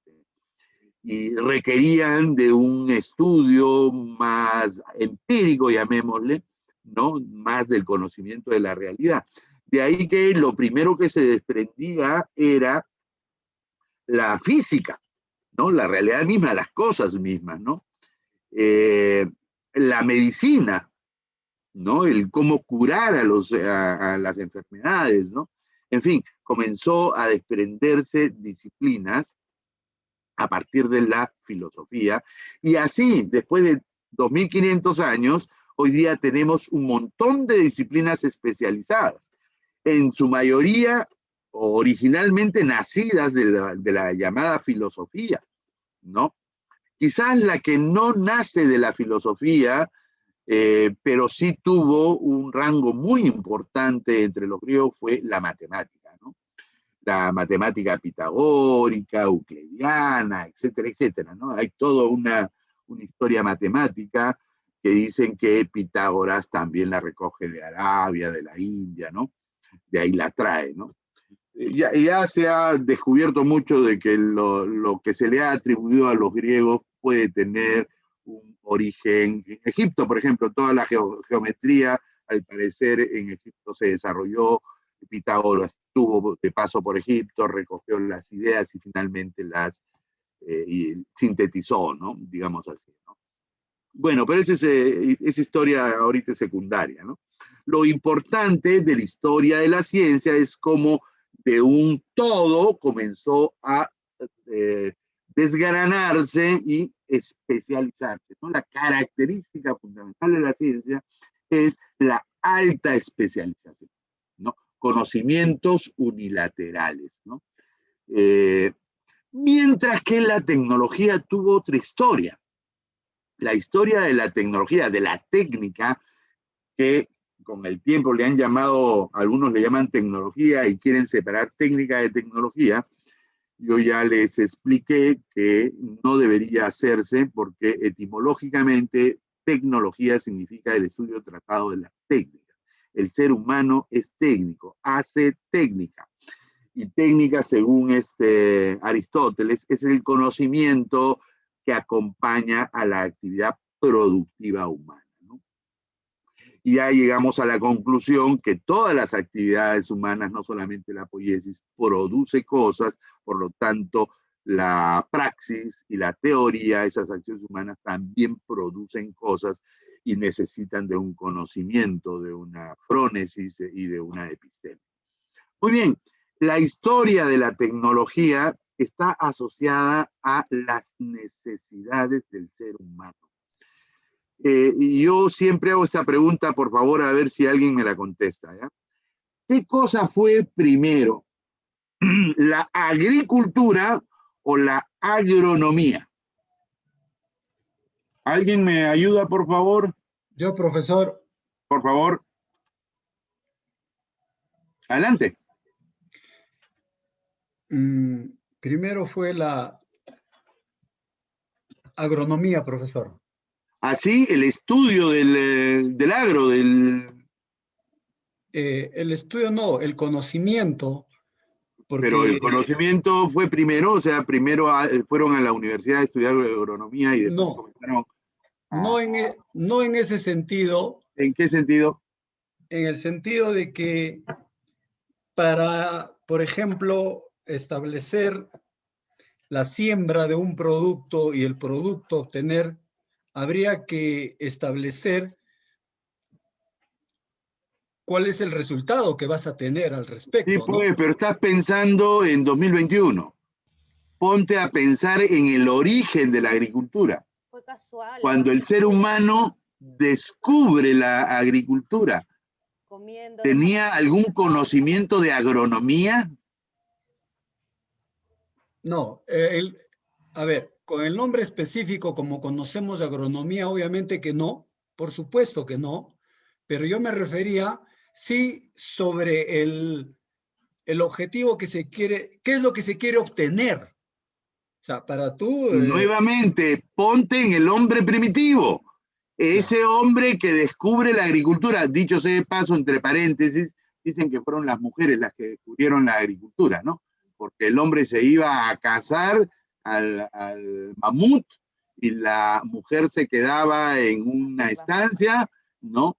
y requerían de un estudio más empírico, llamémosle, ¿no?, más del conocimiento de la realidad. De ahí que lo primero que se desprendía era la física, ¿no?, la realidad misma, las cosas mismas, ¿no? La medicina, ¿no?, el cómo curar a las enfermedades, ¿no? En fin, comenzó a desprenderse disciplinas a partir de la filosofía, y así, después de 2500 años, hoy día tenemos un montón de disciplinas especializadas, en su mayoría originalmente nacidas de la llamada filosofía, ¿no? Quizás la que no nace de la filosofía, pero sí tuvo un rango muy importante entre los griegos, fue la matemática, ¿no? La matemática pitagórica, euclidiana, etcétera, etcétera, ¿no? Hay toda una historia matemática que dicen que Pitágoras también la recoge de Arabia, de la India, ¿no? De ahí la trae, ¿no? Ya se ha descubierto mucho de que lo que se le ha atribuido a los griegos puede tener un origen. En Egipto, por ejemplo, toda la geometría, al parecer, en Egipto se desarrolló. Pitágoras estuvo de paso por Egipto, recogió las ideas y finalmente las sintetizó, ¿no? Digamos así, ¿no? Bueno, pero esa historia ahorita es secundaria, ¿no? Lo importante de la historia de la ciencia es cómo de un todo comenzó a desgranarse y especializarse, ¿no? La característica fundamental de la ciencia es la alta especialización, ¿no? Conocimientos unilaterales, ¿no? Mientras que la tecnología tuvo otra historia. La historia de la tecnología, de la técnica, que con el tiempo le han llamado, algunos le llaman tecnología y quieren separar técnica de tecnología. Yo ya les expliqué que no debería hacerse porque etimológicamente tecnología significa el estudio tratado de las técnicas. El ser humano es técnico, hace técnica. Y técnica, según Aristóteles, es el conocimiento que acompaña a la actividad productiva humana, ¿no? Y ya llegamos a la conclusión que todas las actividades humanas, no solamente la poiesis, produce cosas, por lo tanto, la praxis y la teoría, esas acciones humanas también producen cosas y necesitan de un conocimiento, de una frónesis y de una episteme. Muy bien, la historia de la tecnología está asociada a las necesidades del ser humano. Y yo siempre hago esta pregunta, por favor, a ver si alguien me la contesta, ¿ya? ¿Qué cosa fue primero? ¿La agricultura o la agronomía? ¿Alguien me ayuda, por favor? Yo, profesor. Por favor. Adelante. Primero fue la agronomía, profesor. Así, el estudio del agro, el estudio no, el conocimiento. Porque... Pero el conocimiento fue primero, o sea, primero fueron a la universidad a estudiar agronomía y después comenzaron. No en ese sentido. ¿En qué sentido? En el sentido de que para, por ejemplo, establecer la siembra de un producto y el producto obtener, habría que establecer cuál es el resultado que vas a tener al respecto. Sí, pues, ¿no? Pero estás pensando en 2021. Ponte a pensar en el origen de la agricultura. Fue casual. Cuando el ser humano descubre la agricultura, ¿tenía algún conocimiento de agronomía? No, a ver, con el nombre específico, como conocemos de agronomía, obviamente que no, por supuesto que no, pero yo me refería, sí, sobre el objetivo que se quiere, ¿qué es lo que se quiere obtener? O sea, para tú... Nuevamente, ponte en el hombre primitivo, ese hombre que descubre la agricultura. Dicho sea de paso, entre paréntesis, dicen que fueron las mujeres las que descubrieron la agricultura, ¿no? Porque el hombre se iba a cazar al mamut y la mujer se quedaba en una estancia, ¿no?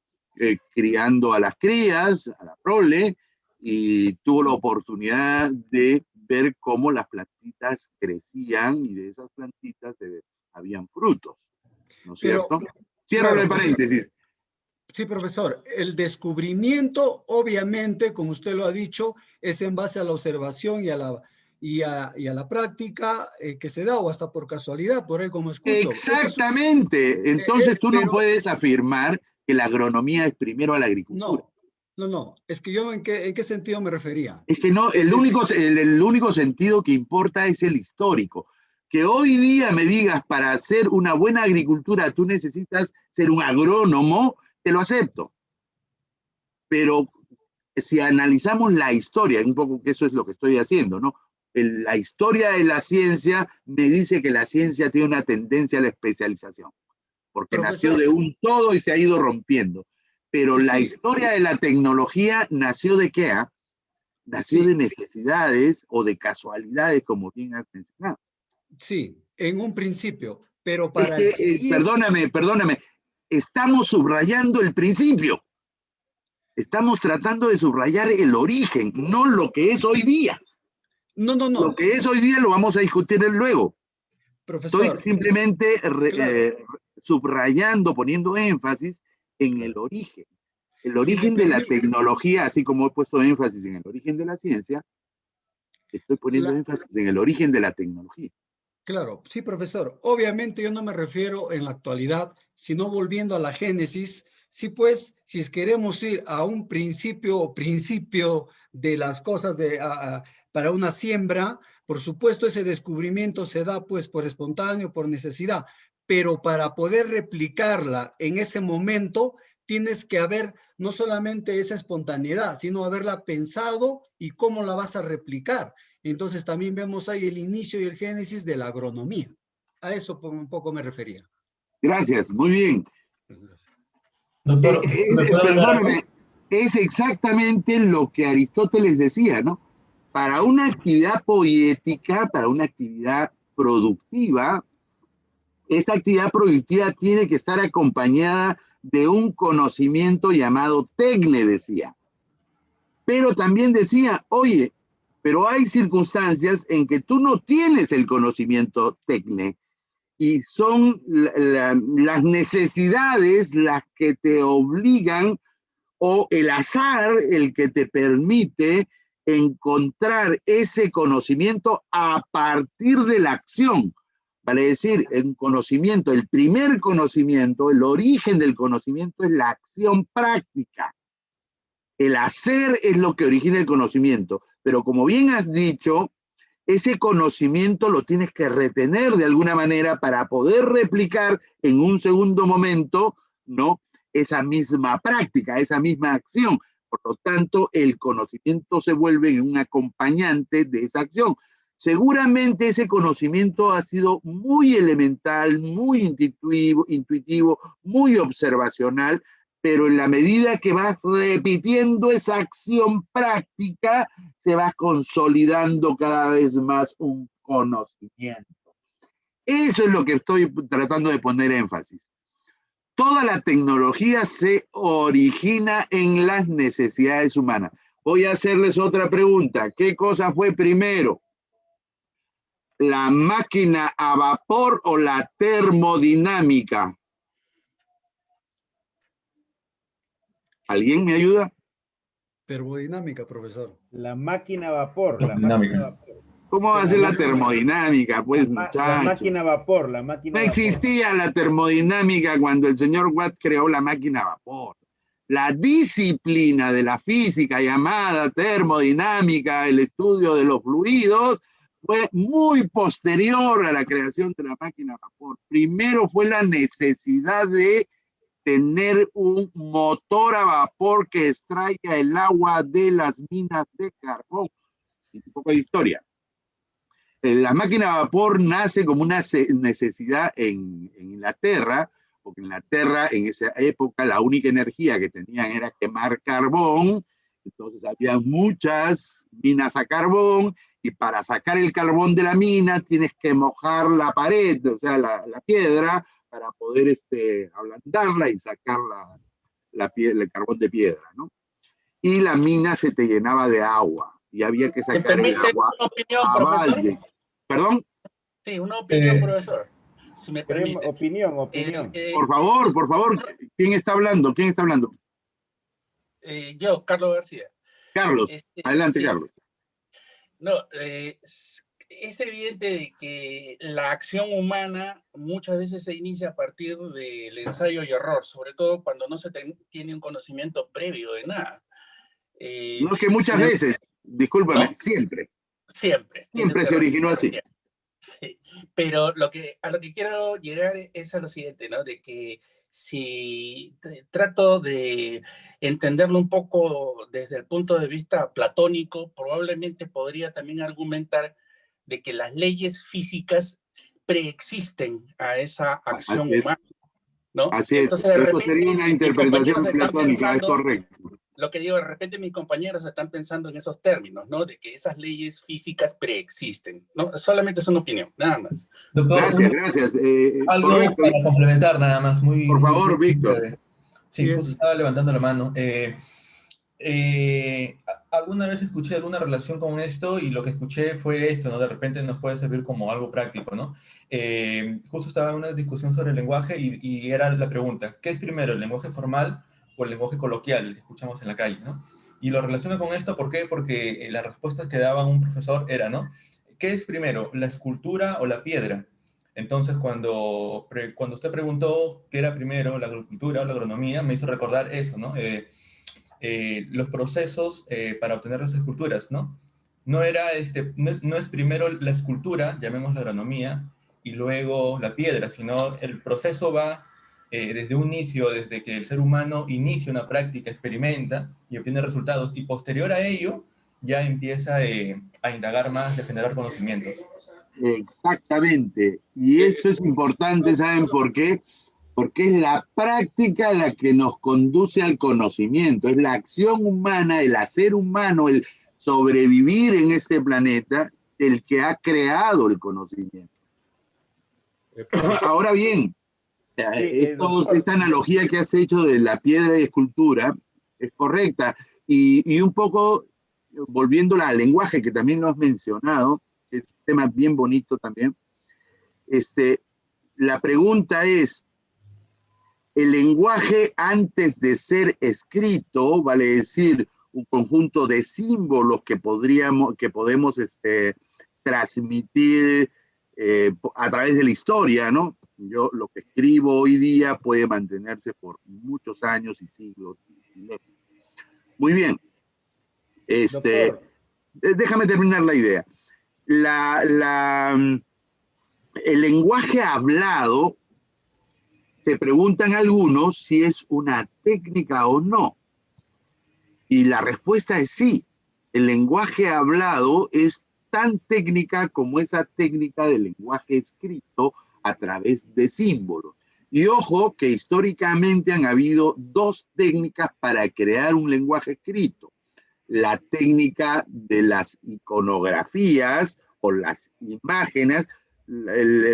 Criando a las crías, a la prole, y tuvo la oportunidad de ver cómo las plantitas crecían y de esas plantitas habían frutos, ¿no es cierto? Cierro el paréntesis. Sí, profesor. El descubrimiento, obviamente, como usted lo ha dicho, es en base a la observación y a la práctica que se da, o hasta por casualidad, por ahí como escucho. Exactamente. Entonces tú no puedes afirmar que la agronomía es primero a la agricultura. No. Es que yo, ¿en qué sentido me refería? Es que no, el único sentido que importa es el histórico. Que hoy día me digas, para hacer una buena agricultura tú necesitas ser un agrónomo, te lo acepto. Pero si analizamos la historia, un poco que eso es lo que estoy haciendo, ¿no? La historia de la ciencia me dice que la ciencia tiene una tendencia a la especialización, porque nació de un todo y se ha ido rompiendo. Pero la historia de la tecnología nació ¿de qué? Nació de necesidades o de casualidades, como bien has mencionado. Sí, en un principio, pero para perdóname, estamos subrayando el principio. Estamos tratando de subrayar el origen, no lo que es hoy día. No. Lo que es hoy día lo vamos a discutir luego. Profesor, estoy simplemente subrayando, poniendo énfasis en el origen. El origen de la tecnología, así como he puesto énfasis en el origen de la ciencia, estoy poniendo énfasis en el origen de la tecnología. Claro, sí, profesor. Obviamente yo no me refiero en la actualidad, sino volviendo a la génesis. Sí, pues, si queremos ir a un principio de las cosas para una siembra, por supuesto ese descubrimiento se da pues por espontáneo, por necesidad, pero para poder replicarla en ese momento tienes que haber no solamente esa espontaneidad, sino haberla pensado y cómo la vas a replicar. Entonces también vemos ahí el inicio y el génesis de la agronomía. A eso un poco me refería. Gracias, muy bien. Doctor, perdóname, es exactamente lo que Aristóteles decía, ¿no? Para una actividad poética, para una actividad productiva, esta actividad productiva tiene que estar acompañada de un conocimiento llamado tecne, decía. Pero también decía, oye, pero hay circunstancias en que tú no tienes el conocimiento tecne y son las necesidades las que te obligan o el azar el que te permite encontrar ese conocimiento a partir de la acción. Vale decir, el conocimiento, el primer conocimiento, el origen del conocimiento es la acción práctica. El hacer es lo que origina el conocimiento. Pero como bien has dicho, ese conocimiento lo tienes que retener de alguna manera para poder replicar en un segundo momento, ¿no?, esa misma práctica, esa misma acción. Por lo tanto, el conocimiento se vuelve un acompañante de esa acción. Seguramente ese conocimiento ha sido muy elemental, muy intuitivo, muy observacional, pero en la medida que vas repitiendo esa acción práctica, se va consolidando cada vez más un conocimiento. Eso es lo que estoy tratando de poner énfasis. Toda la tecnología se origina en las necesidades humanas. Voy a hacerles otra pregunta. ¿Qué cosa fue primero? ¿La máquina a vapor o la termodinámica? ¿Alguien me ayuda? Termodinámica, profesor. La máquina a vapor. Termodinámica. ¿Cómo va a ser la termodinámica? Pues, La muchachos. máquina a vapor, la máquina No a vapor. existía la termodinámica cuando el señor Watt creó la máquina a vapor. La disciplina de la física llamada termodinámica, el estudio de los fluidos, fue muy posterior a la creación de la máquina a vapor. Primero fue la necesidad de tener un motor a vapor que extraiga el agua de las minas de carbón. Un poco de historia. La máquina a vapor nace como una necesidad en Inglaterra, porque en Inglaterra en esa época la única energía que tenían era quemar carbón, entonces había muchas minas a carbón, y para sacar el carbón de la mina tienes que mojar la pared, o sea, la piedra, para poder ablandarla y sacar el carbón de piedra, ¿no? Y la mina se te llenaba de agua, y había que sacar el agua una opinión, a profesor? balde. ¿Perdón? Sí, una opinión, profesor, si me Queremos permite. opinión. Por favor, ¿quién está hablando? ¿Quién está hablando? Yo, Carlos García. Carlos, adelante, Sí. Carlos. No, es evidente de que la acción humana muchas veces se inicia a partir del ensayo y error, sobre todo cuando no se tiene un conocimiento previo de nada. No, es que muchas veces, discúlpame, ¿no? siempre Siempre se originó así. Sí, pero a lo que quiero llegar es a lo siguiente, ¿no? De que si trato de entenderlo un poco desde el punto de vista platónico, probablemente podría también argumentar de que las leyes físicas preexisten a esa acción humana, ¿no? Así es, entonces de esto repente sería una mis compañeros interpretación están platónica, es pensando, correcto. lo que digo, de repente mis compañeros están pensando en esos términos, ¿no? De que esas leyes físicas preexisten, ¿no? Solamente es una opinión, nada más. Doctor, Gracias. algo Correcto. para complementar nada más. Por favor, Víctor. Breve. Sí, justo estaba levantando la mano. Alguna vez escuché alguna relación con esto y lo que escuché fue esto, ¿no? De repente nos puede servir como algo práctico, ¿no? Justo estaba en una discusión sobre el lenguaje y era la pregunta, ¿qué es primero, el lenguaje formal o el lenguaje coloquial, el que escuchamos en la calle, ¿no? Y lo relaciono con esto, ¿por qué? Porque las respuestas que daba un profesor era, ¿no? ¿Qué es primero, la escultura o la piedra? Entonces, cuando usted preguntó qué era primero, la agricultura o la agronomía, me hizo recordar eso, ¿no? Los procesos para obtener las esculturas, ¿no? No es primero la escultura, llamémosla agronomía, y luego la piedra, sino el proceso va desde un inicio, desde que el ser humano inicia una práctica, experimenta y obtiene resultados, y posterior a ello ya empieza a indagar más y a generar conocimientos. Exactamente. Y esto es importante, ¿saben por qué? Porque es la práctica la que nos conduce al conocimiento, es la acción humana, el hacer humano, el sobrevivir en este planeta, el que ha creado el conocimiento. Ahora bien, esta analogía que has hecho de la piedra y escultura es correcta, y un poco volviéndola al lenguaje, que también lo has mencionado, que es un tema bien bonito también. La pregunta es, el lenguaje antes de ser escrito, vale decir, un conjunto de símbolos que podemos transmitir a través de la historia, ¿no? Yo lo que escribo hoy día puede mantenerse por muchos años y siglos. Muy bien. Déjame terminar la idea. el lenguaje hablado, se preguntan algunos si es una técnica o no. Y la respuesta es sí. El lenguaje hablado es tan técnica como esa técnica del lenguaje escrito a través de símbolos. Y ojo que históricamente han habido dos técnicas para crear un lenguaje escrito. La técnica de las iconografías o las imágenes,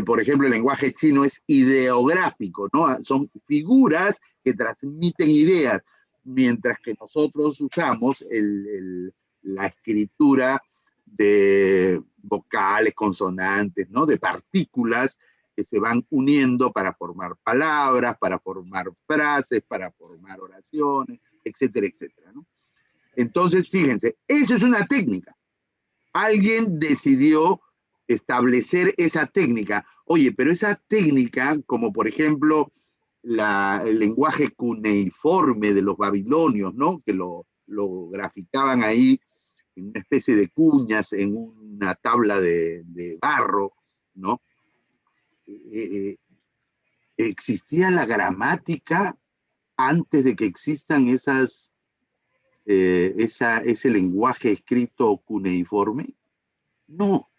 por ejemplo, el lenguaje chino es ideográfico, ¿no? Son figuras que transmiten ideas, mientras que nosotros usamos la escritura de vocales, consonantes, ¿no? De partículas que se van uniendo para formar palabras, para formar frases, para formar oraciones, etcétera, etcétera, ¿no? Entonces, fíjense, eso es una técnica. Alguien decidió establecer esa técnica. Oye, pero esa técnica, como por ejemplo el lenguaje cuneiforme de los babilonios, ¿no? Que lo graficaban ahí en una especie de cuñas en una tabla de barro, ¿no? ¿Existía la gramática antes de que existan ese lenguaje escrito cuneiforme? No,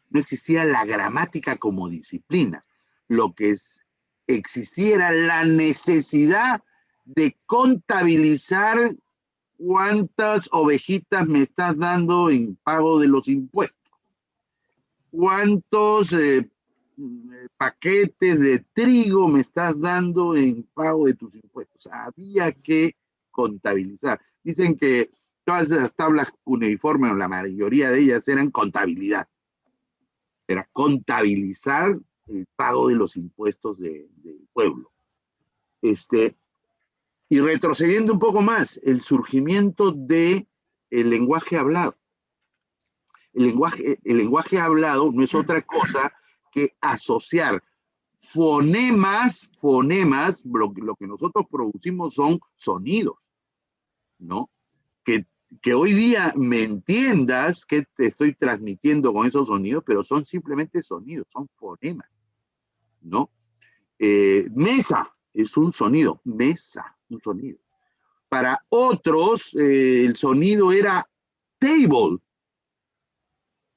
no existía la gramática como disciplina. Lo que existiera la necesidad de contabilizar cuántas ovejitas me estás dando en pago de los impuestos, cuántos paquetes de trigo me estás dando en pago de tus impuestos. Había que contabilizar. Dicen que todas esas tablas cuneiformes, o la mayoría de ellas, eran contabilidad. Era contabilizar el pago de los impuestos del pueblo. Y retrocediendo un poco más, el surgimiento del lenguaje hablado. El lenguaje hablado no es otra cosa que asociar fonemas, lo que nosotros producimos son sonidos, ¿no? Que hoy día me entiendas que te estoy transmitiendo con esos sonidos, pero son simplemente sonidos, son fonemas, ¿no? Mesa es un sonido, mesa, un sonido. Para otros, el sonido era table,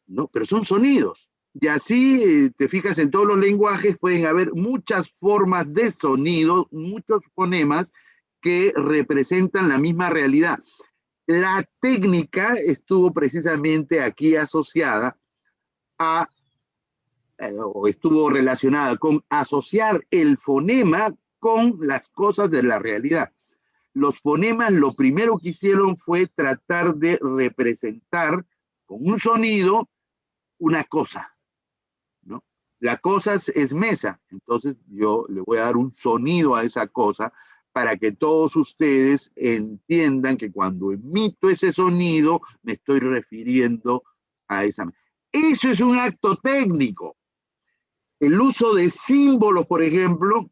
¿no? Pero son sonidos. Y así, te fijas, en todos los lenguajes pueden haber muchas formas de sonido, muchos fonemas que representan la misma realidad. La técnica estuvo precisamente aquí asociada o estuvo relacionada con asociar el fonema con las cosas de la realidad. Los fonemas lo primero que hicieron fue tratar de representar con un sonido una cosa, ¿no? La cosa es mesa, entonces yo le voy a dar un sonido a esa cosa para que todos ustedes entiendan que cuando emito ese sonido me estoy refiriendo a esa mesa. Eso es un acto técnico. El uso de símbolos, por ejemplo,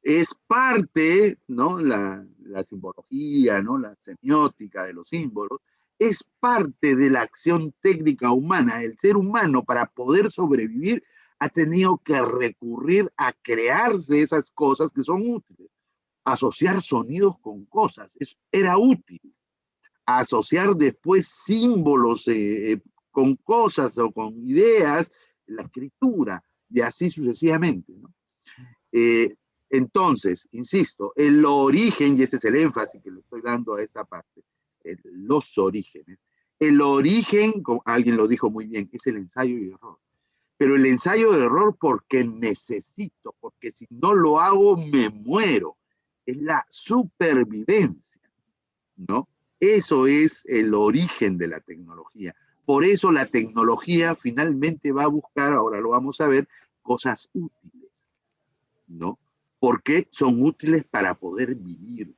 es parte, ¿no? La simbología, ¿no? La semiótica de los símbolos, es parte de la acción técnica humana. El ser humano, para poder sobrevivir, ha tenido que recurrir a crearse esas cosas que son útiles. Asociar sonidos con cosas, era útil. Asociar después símbolos con cosas o con ideas, la escritura, y así sucesivamente, ¿no? Entonces, insisto, el origen, y este es el énfasis que le estoy dando a esta parte, los orígenes. El origen, como alguien lo dijo muy bien, es el ensayo y error. Pero el ensayo de error porque necesito, porque si no lo hago me muero. Es la supervivencia, ¿no? Eso es el origen de la tecnología. Por eso la tecnología finalmente va a buscar, ahora lo vamos a ver, cosas útiles, ¿no? Porque son útiles para poder vivir.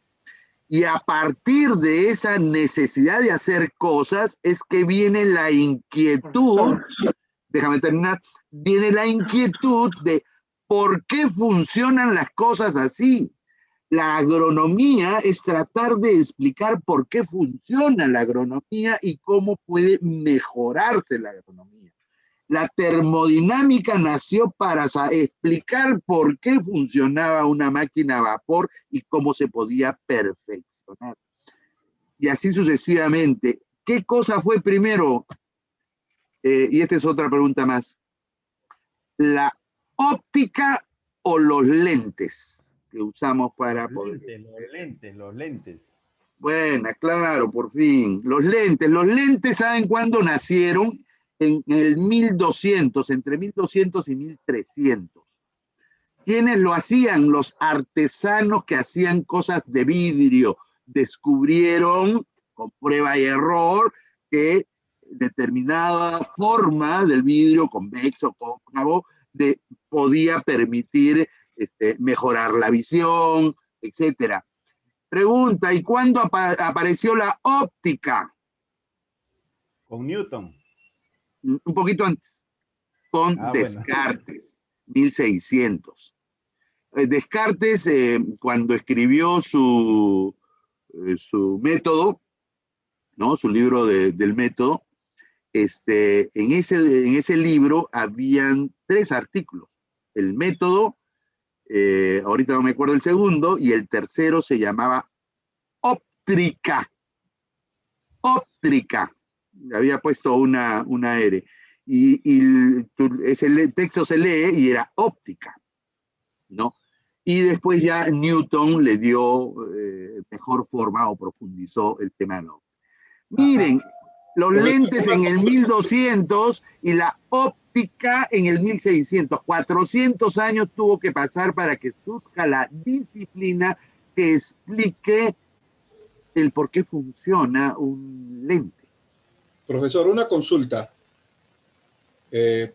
Y a partir de esa necesidad de hacer cosas es que viene la inquietud, déjame terminar, viene la inquietud de por qué funcionan las cosas así. La agronomía es tratar de explicar por qué funciona la agronomía y cómo puede mejorarse la agronomía. La termodinámica nació para explicar por qué funcionaba una máquina a vapor y cómo se podía perfeccionar. Y así sucesivamente. ¿Qué cosa fue primero? Y esta es otra pregunta más. ¿La óptica o los lentes que usamos para poder? Los lentes. Bueno, claro, por fin. Los lentes, ¿saben cuándo nacieron? En el 1200, entre 1200 y 1300. ¿Quiénes lo hacían? Los artesanos que hacían cosas de vidrio. Descubrieron, con prueba y error, que determinada forma del vidrio, convexo, cóncavo, podía permitir mejorar la visión, etc. Pregunta, ¿y cuándo apareció la óptica? Con Newton. Un poquito antes, con Descartes, 1600. Descartes, cuando escribió su método, ¿no? Su libro del método, en ese libro habían 3 artículos. El método, ahorita no me acuerdo el segundo, y el tercero se llamaba óptrica. Óptrica. Había puesto una R. Ese texto se lee y era óptica, ¿no? Y después ya Newton le dio mejor forma o profundizó el tema. ¿No? Miren, los lentes en el 1200 y la óptica en el 1600. 400 años tuvo que pasar para que surja la disciplina que explique el por qué funciona un lente. Profesor, una consulta. En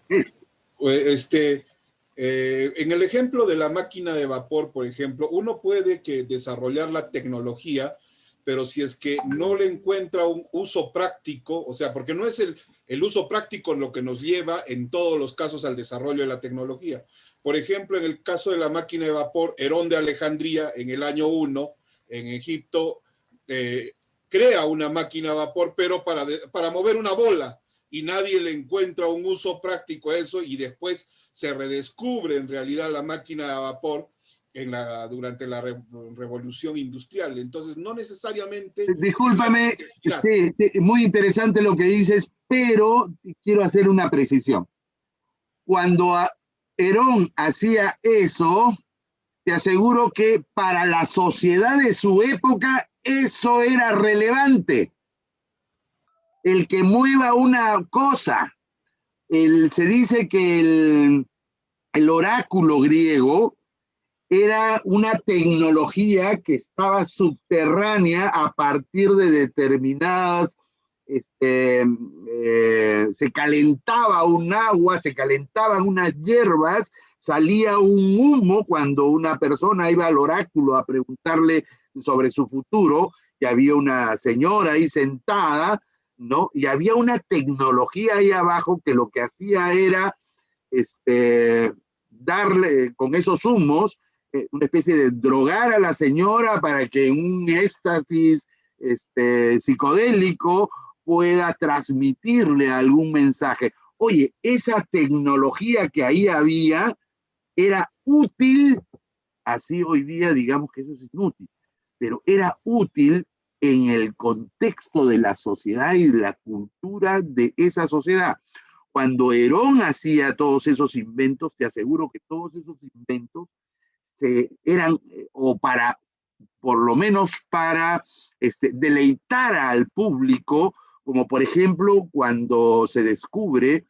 el ejemplo de la máquina de vapor, por ejemplo, uno puede desarrollar la tecnología, pero si es que no le encuentra un uso práctico, o sea, porque no es el uso práctico lo que nos lleva en todos los casos al desarrollo de la tecnología. Por ejemplo, en el caso de la máquina de vapor, Herón de Alejandría, en el año 1, en Egipto, crea una máquina a vapor, pero para mover una bola, y nadie le encuentra un uso práctico a eso, y después se redescubre en realidad la máquina a vapor durante la revolución industrial. Entonces, no necesariamente... Discúlpame, sí, muy interesante lo que dices, pero quiero hacer una precisión. Cuando Herón hacía eso, te aseguro que para la sociedad de su época eso era relevante. El que mueva una cosa. Se dice que el oráculo griego era una tecnología que estaba subterránea a partir de determinadas, se calentaba un agua, se calentaban unas hierbas, salía un humo cuando una persona iba al oráculo a preguntarle sobre su futuro, y había una señora ahí sentada, ¿no? Y había una tecnología ahí abajo que lo que hacía era darle con esos humos una especie de drogar a la señora para que en un éxtasis psicodélico pueda transmitirle algún mensaje. Oye, esa tecnología que ahí había era útil, así hoy día digamos que eso es inútil, pero era útil en el contexto de la sociedad y de la cultura de esa sociedad. Cuando Herón hacía todos esos inventos, te aseguro que todos esos inventos eran, o para, por lo menos para deleitar al público, como por ejemplo cuando se descubre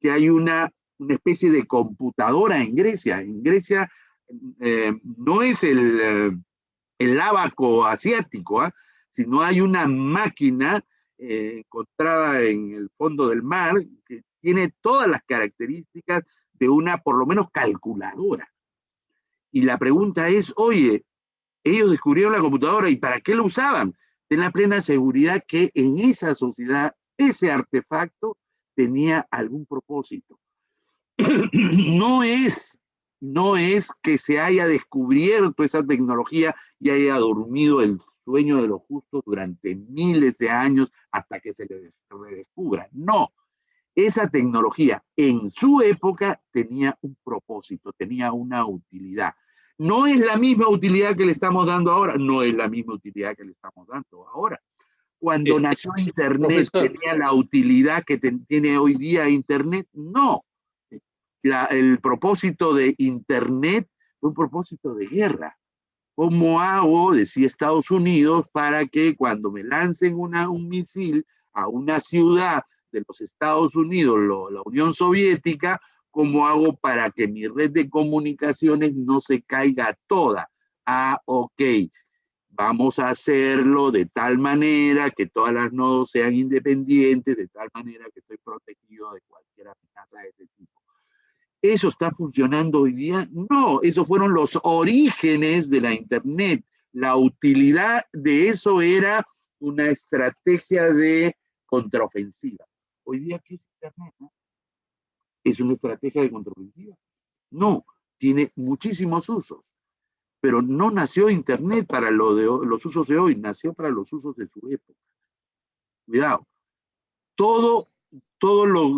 que hay una especie de computadora en Grecia. En Grecia no es el ábaco asiático, sino hay una máquina encontrada en el fondo del mar que tiene todas las características de una, por lo menos, calculadora. Y la pregunta es, oye, ellos descubrieron la computadora, ¿y para qué lo usaban? Ten la plena seguridad que en esa sociedad ese artefacto tenía algún propósito. No es no es que se haya descubierto esa tecnología y haya dormido el sueño de los justos durante miles de años hasta que se le redescubra. No, esa tecnología en su época tenía un propósito, tenía una utilidad. No es la misma utilidad que le estamos dando ahora, no es la misma utilidad que le estamos dando ahora. Cuando nació Internet, profesor. ¿tenía la utilidad que tiene hoy día Internet? No. El propósito de Internet fue un propósito de guerra. ¿Cómo hago, decía Estados Unidos, para que cuando me lancen un misil a una ciudad de los Estados Unidos, la Unión Soviética, cómo hago para que mi red de comunicaciones no se caiga toda? Ah, ok, vamos a hacerlo de tal manera que todas las nodos sean independientes, de tal manera que estoy protegido de cualquier amenaza de este tipo. ¿Eso está funcionando hoy día? No, esos fueron los orígenes de la Internet. La utilidad de eso era una estrategia de contraofensiva. Hoy día, ¿qué es Internet? ¿No? ¿Es una estrategia de contraofensiva? No, tiene muchísimos usos, pero no nació Internet para los usos de hoy, nació para los usos de su época. Cuidado, todas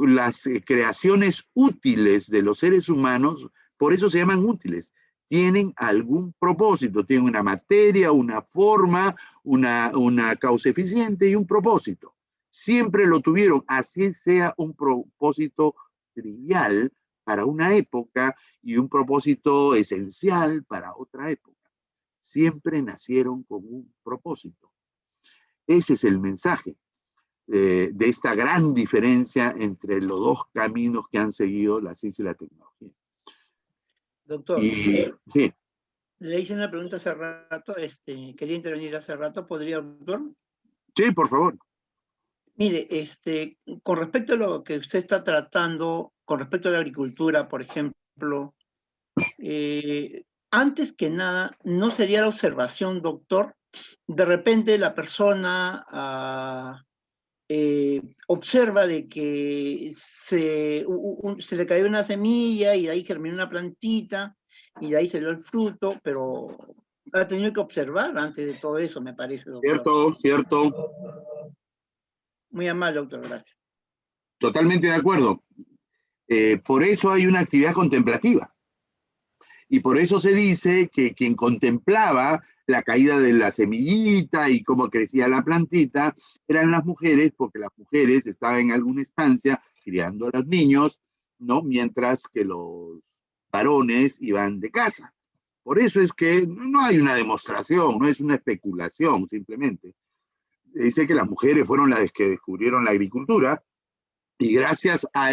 las creaciones útiles de los seres humanos, por eso se llaman útiles, tienen algún propósito, tienen una materia, una forma, una causa eficiente y un propósito. Siempre lo tuvieron, así sea un propósito trivial para una época y un propósito esencial para otra época. Siempre nacieron con un propósito. Ese es el mensaje de esta gran diferencia entre los dos caminos que han seguido la ciencia y la tecnología. Doctor, Sí. le hice una pregunta hace rato, quería intervenir hace rato, ¿podría, doctor? Sí, por favor. Mire, con respecto a lo que usted está tratando, con respecto a la agricultura, por ejemplo, antes que nada, ¿no sería la observación, doctor? De repente la persona observa de que se le cayó una semilla y de ahí germinó una plantita y de ahí salió el fruto, pero ha tenido que observar antes de todo eso, me parece, doctor. Cierto, cierto. Muy amable, doctor, gracias. Totalmente de acuerdo. Por eso hay una actividad contemplativa. Y por eso se dice que quien contemplaba la caída de la semillita y cómo crecía la plantita eran las mujeres, porque las mujeres estaban en alguna estancia criando a los niños, ¿no? Mientras que los varones iban de casa. Por eso es que no hay una demostración, no es una especulación simplemente. Dice que las mujeres fueron las que descubrieron la agricultura y gracias a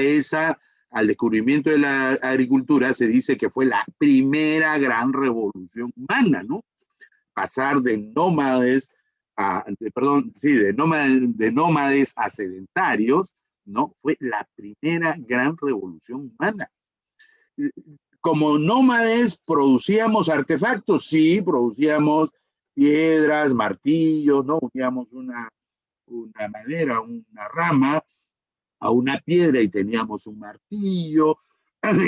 al descubrimiento de la agricultura se dice que fue la primera gran revolución humana, ¿no? Pasar de nómades de nómades a sedentarios, ¿no? Fue la primera gran revolución humana. Como nómades producíamos artefactos, sí, producíamos piedras, martillos, ¿no? Uníamos una madera, una rama a una piedra y teníamos un martillo,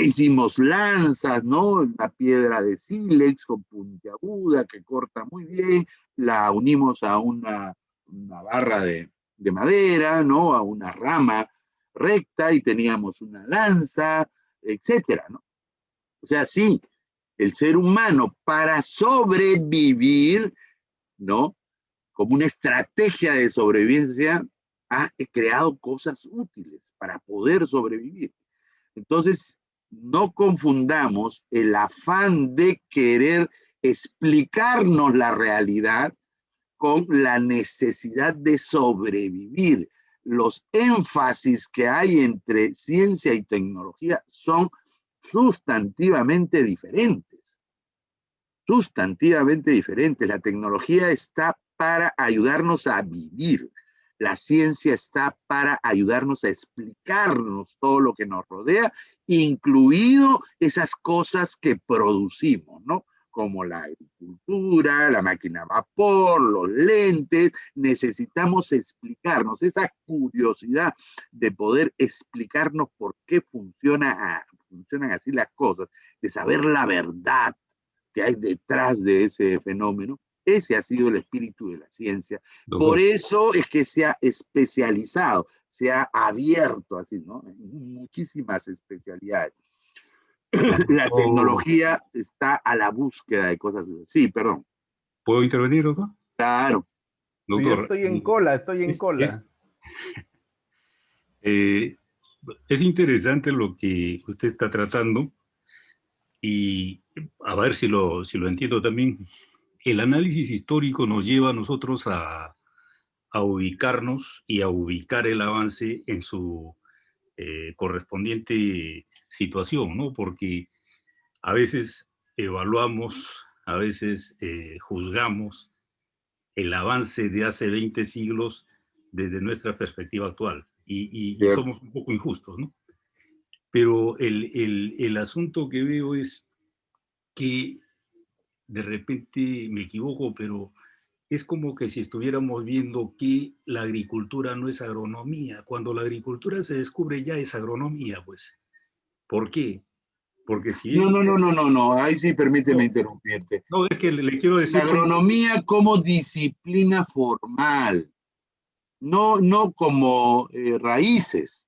hicimos lanzas, ¿no? Una piedra de sílex con puntiaguda que corta muy bien, la unimos a una barra de madera, ¿no? A una rama recta y teníamos una lanza, etcétera, ¿no? O sea, sí, el ser humano para sobrevivir, ¿no? Como una estrategia de sobrevivencia, ha creado cosas útiles para poder sobrevivir. Entonces, no confundamos el afán de querer explicarnos la realidad con la necesidad de sobrevivir. Los énfasis que hay entre ciencia y tecnología son sustantivamente diferentes. Sustantivamente diferentes. La tecnología está para ayudarnos a vivir. La ciencia está para ayudarnos a explicarnos todo lo que nos rodea, incluido esas cosas que producimos, ¿no? Como la agricultura, la máquina a vapor, los lentes. Necesitamos explicarnos, esa curiosidad de poder explicarnos por qué funciona funcionan así las cosas, de saber la verdad que hay detrás de ese fenómeno. Ese ha sido el espíritu de la ciencia. Doctor. Por eso es que se ha especializado, se ha abierto así, ¿no? En muchísimas especialidades. La tecnología está a la búsqueda de cosas. Sí, perdón. ¿Puedo intervenir, doctor? Claro. Doctor, Yo estoy en cola, estoy en cola. Es interesante lo que usted está tratando y a ver si lo entiendo también. El análisis histórico nos lleva a nosotros a ubicarnos y a ubicar el avance en su correspondiente situación, ¿no? Porque a veces evaluamos, a veces juzgamos el avance de hace 20 siglos desde nuestra perspectiva actual y somos un poco injustos, ¿no? Pero el asunto que veo es que de repente me equivoco, pero es como que si estuviéramos viendo que la agricultura no es agronomía. Cuando la agricultura se descubre ya es agronomía, pues. ¿Por qué? Porque si es... No, ahí sí permíteme interrumpirte. No, es que le quiero decir... La agronomía como disciplina formal, no como raíces.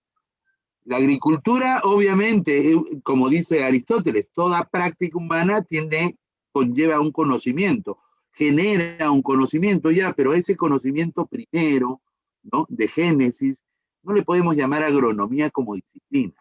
La agricultura, obviamente, como dice Aristóteles, toda práctica humana conlleva un conocimiento, genera un conocimiento ya, pero ese conocimiento primero, ¿no? De Génesis, no le podemos llamar agronomía como disciplina.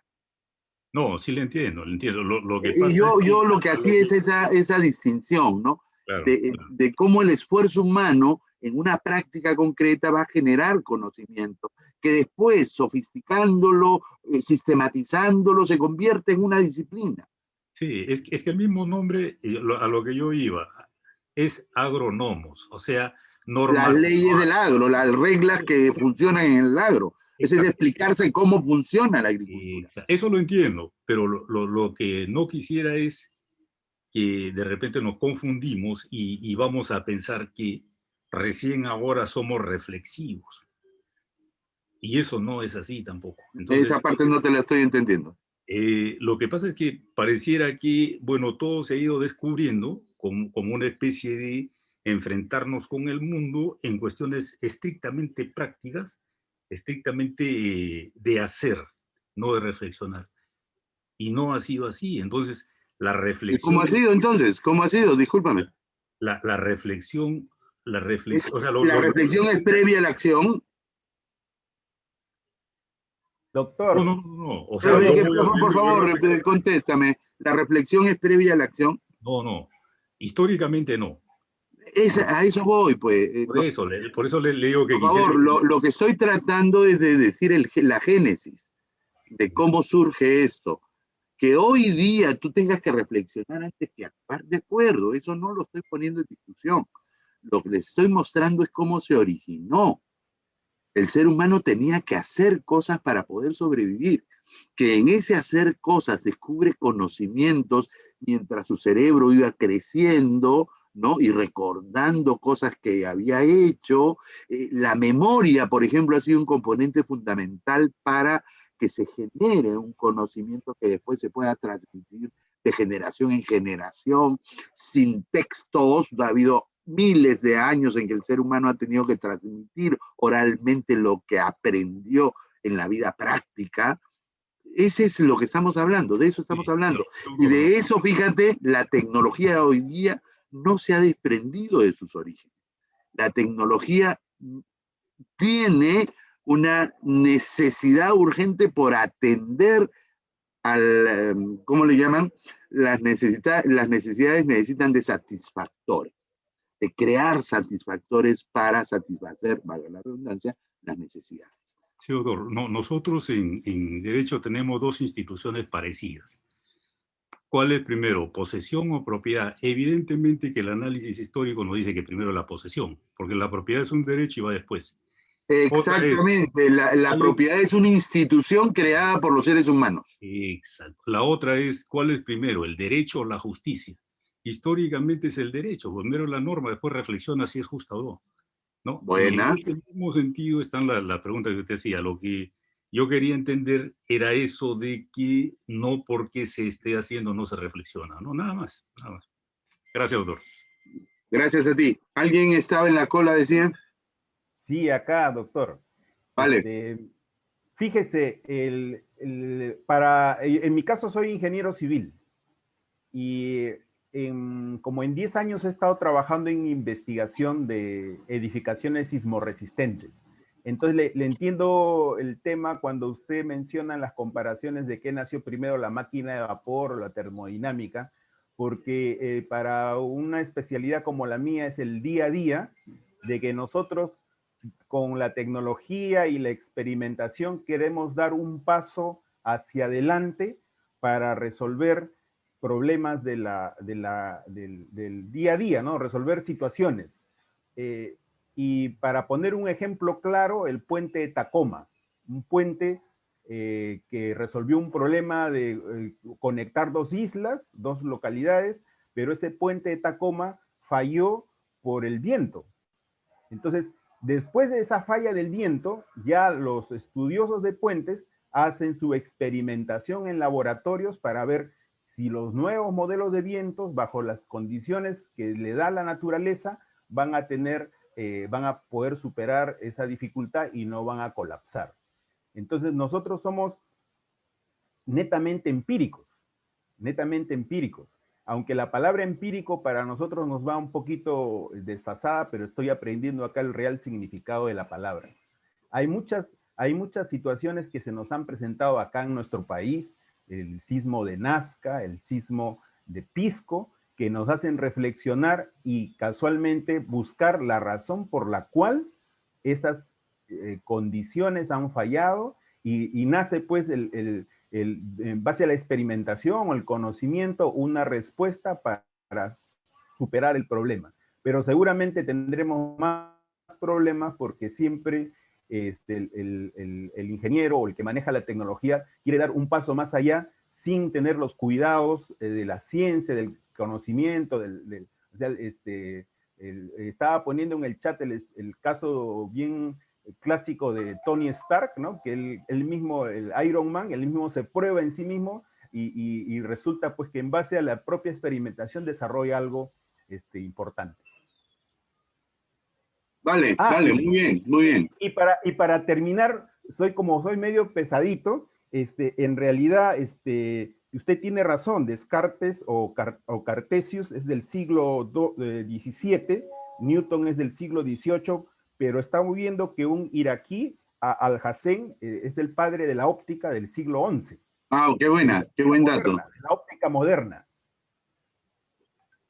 No, sí le entiendo, le entiendo. Lo que Y pasa yo es que, lo que hacía es esa distinción, ¿no? Claro, de cómo el esfuerzo humano en una práctica concreta va a generar conocimiento, que después, sofisticándolo, sistematizándolo, se convierte en una disciplina. Sí, es que el mismo nombre, a lo que yo iba, es agrónomos, o sea, normas. Las leyes del agro, las reglas que funcionan en el agro. Ese es explicarse cómo funciona la agricultura. Eso lo entiendo, pero lo que no quisiera es que de repente nos confundimos y vamos a pensar que recién ahora somos reflexivos. Y eso no es así tampoco. Entonces, esa parte no te la estoy entendiendo. Lo que pasa es que pareciera que, bueno, todo se ha ido descubriendo como una especie de enfrentarnos con el mundo en cuestiones estrictamente prácticas, estrictamente de hacer, no de reflexionar. Y no ha sido así. Entonces, la reflexión... ¿Y cómo ha sido entonces? ¿Cómo ha sido? Discúlpame. La reflexión... La reflexión es previa a la acción. Doctor. No. O sea, por favor, contéstame. ¿La reflexión es previa a la acción? No. Históricamente no. A eso voy, pues. Por eso le digo que... Por favor, lo que estoy tratando es de decir la génesis de cómo surge esto. Que hoy día tú tengas que reflexionar antes que actuar, de acuerdo, eso no lo estoy poniendo en discusión. Lo que les estoy mostrando es cómo se originó. El ser humano tenía que hacer cosas para poder sobrevivir, que en ese hacer cosas descubre conocimientos mientras su cerebro iba creciendo, ¿no? Y recordando cosas que había hecho. La memoria, por ejemplo, ha sido un componente fundamental para que se genere un conocimiento que después se pueda transmitir de generación en generación, sin textos. Ha habido miles de años en que el ser humano ha tenido que transmitir oralmente lo que aprendió en la vida práctica. Ese es lo que estamos hablando, de eso estamos hablando. Y de eso, fíjate, la tecnología de hoy día no se ha desprendido de sus orígenes. La tecnología tiene una necesidad urgente por atender ¿cómo le llaman? Las necesidades necesitan de satisfactores, de crear satisfactores para satisfacer, valga la redundancia, las necesidades. Sí, doctor. No, nosotros en Derecho tenemos dos instituciones parecidas. ¿Cuál es primero, posesión o propiedad? Evidentemente que el análisis histórico nos dice que primero la posesión, porque la propiedad es un derecho y va después. Exactamente, la propiedad es una institución creada por los seres humanos. Exacto. La otra es, ¿cuál es primero, el derecho o la justicia? Históricamente es el derecho, primero la norma, después reflexiona si es justa o no. Buena. Y en este mismo sentido está la pregunta que usted hacía, lo que Yo quería entender, era eso de que no porque se esté haciendo no se reflexiona, ¿no? Nada más, nada más. Gracias, doctor. Gracias a ti. ¿Alguien estaba en la cola, decía? Sí, acá, doctor. Vale. Fíjese, en mi caso soy ingeniero civil y como en 10 años he estado trabajando en investigación de edificaciones sismorresistentes. Entonces le entiendo el tema cuando usted menciona las comparaciones de qué nació primero, la máquina de vapor o la termodinámica, porque para una especialidad como la mía es el día a día de que nosotros con la tecnología y la experimentación queremos dar un paso hacia adelante para resolver problemas del día a día, ¿no? Resolver situaciones. Y para poner un ejemplo claro, el puente de Tacoma, un puente que resolvió un problema de conectar dos islas, dos localidades, pero ese puente de Tacoma falló por el viento. Entonces, después de esa falla del viento, ya los estudiosos de puentes hacen su experimentación en laboratorios para ver si los nuevos modelos de vientos, bajo las condiciones que le da la naturaleza, van a poder superar esa dificultad y no van a colapsar. Entonces, nosotros somos netamente empíricos, aunque la palabra empírico para nosotros nos va un poquito desfasada, pero estoy aprendiendo acá el real significado de la palabra. Hay muchas situaciones que se nos han presentado acá en nuestro país, el sismo de Nazca, el sismo de Pisco, que nos hacen reflexionar y casualmente buscar la razón por la cual esas condiciones han fallado y nace pues en base a la experimentación o el conocimiento, una respuesta para superar el problema. Pero seguramente tendremos más problemas porque siempre el ingeniero o el que maneja la tecnología quiere dar un paso más allá sin tener los cuidados de la ciencia, del conocimiento, o sea, estaba poniendo en el chat el caso bien clásico de Tony Stark, ¿no? Que él mismo, el Iron Man, él mismo se prueba en sí mismo y resulta pues que en base a la propia experimentación desarrolla algo importante. Vale, vale, muy bien, muy bien. Y para terminar, soy medio pesadito, en realidad, usted tiene razón, Descartes o Cartesius es del siglo XVII, Newton es del siglo XVIII, pero estamos viendo que un iraquí, Alhazen, es el padre de la óptica del siglo XI. Ah, qué buena, qué buen dato. La óptica moderna.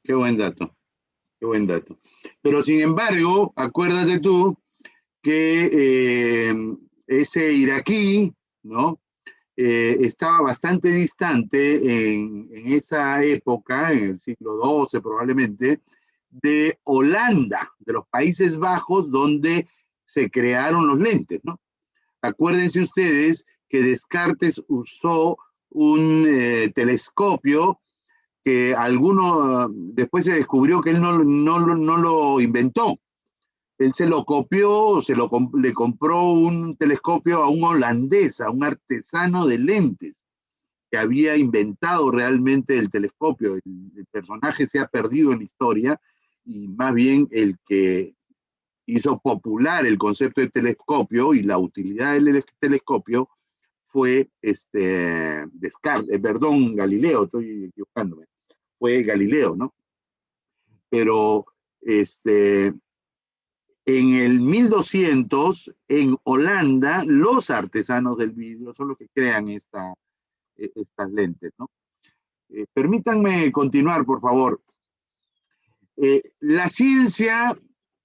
Qué buen dato, qué buen dato. Pero sin embargo, acuérdate tú que ese iraquí, ¿no? Estaba bastante distante en esa época, en el siglo XII probablemente, de Holanda, de los Países Bajos, donde se crearon los lentes, ¿no? Acuérdense ustedes que Descartes usó un telescopio que después se descubrió que él no lo inventó. Él se lo copió, le compró un telescopio a un holandés, a un artesano de lentes, que había inventado realmente el telescopio. El personaje se ha perdido en la historia, y más bien el que hizo popular el concepto de telescopio y la utilidad del telescopio fue Galileo, estoy equivocándome, fue Galileo, ¿no? Pero en el 1200, en Holanda, los artesanos del vidrio son los que crean estas lentes, ¿no? Permítanme continuar, por favor. La ciencia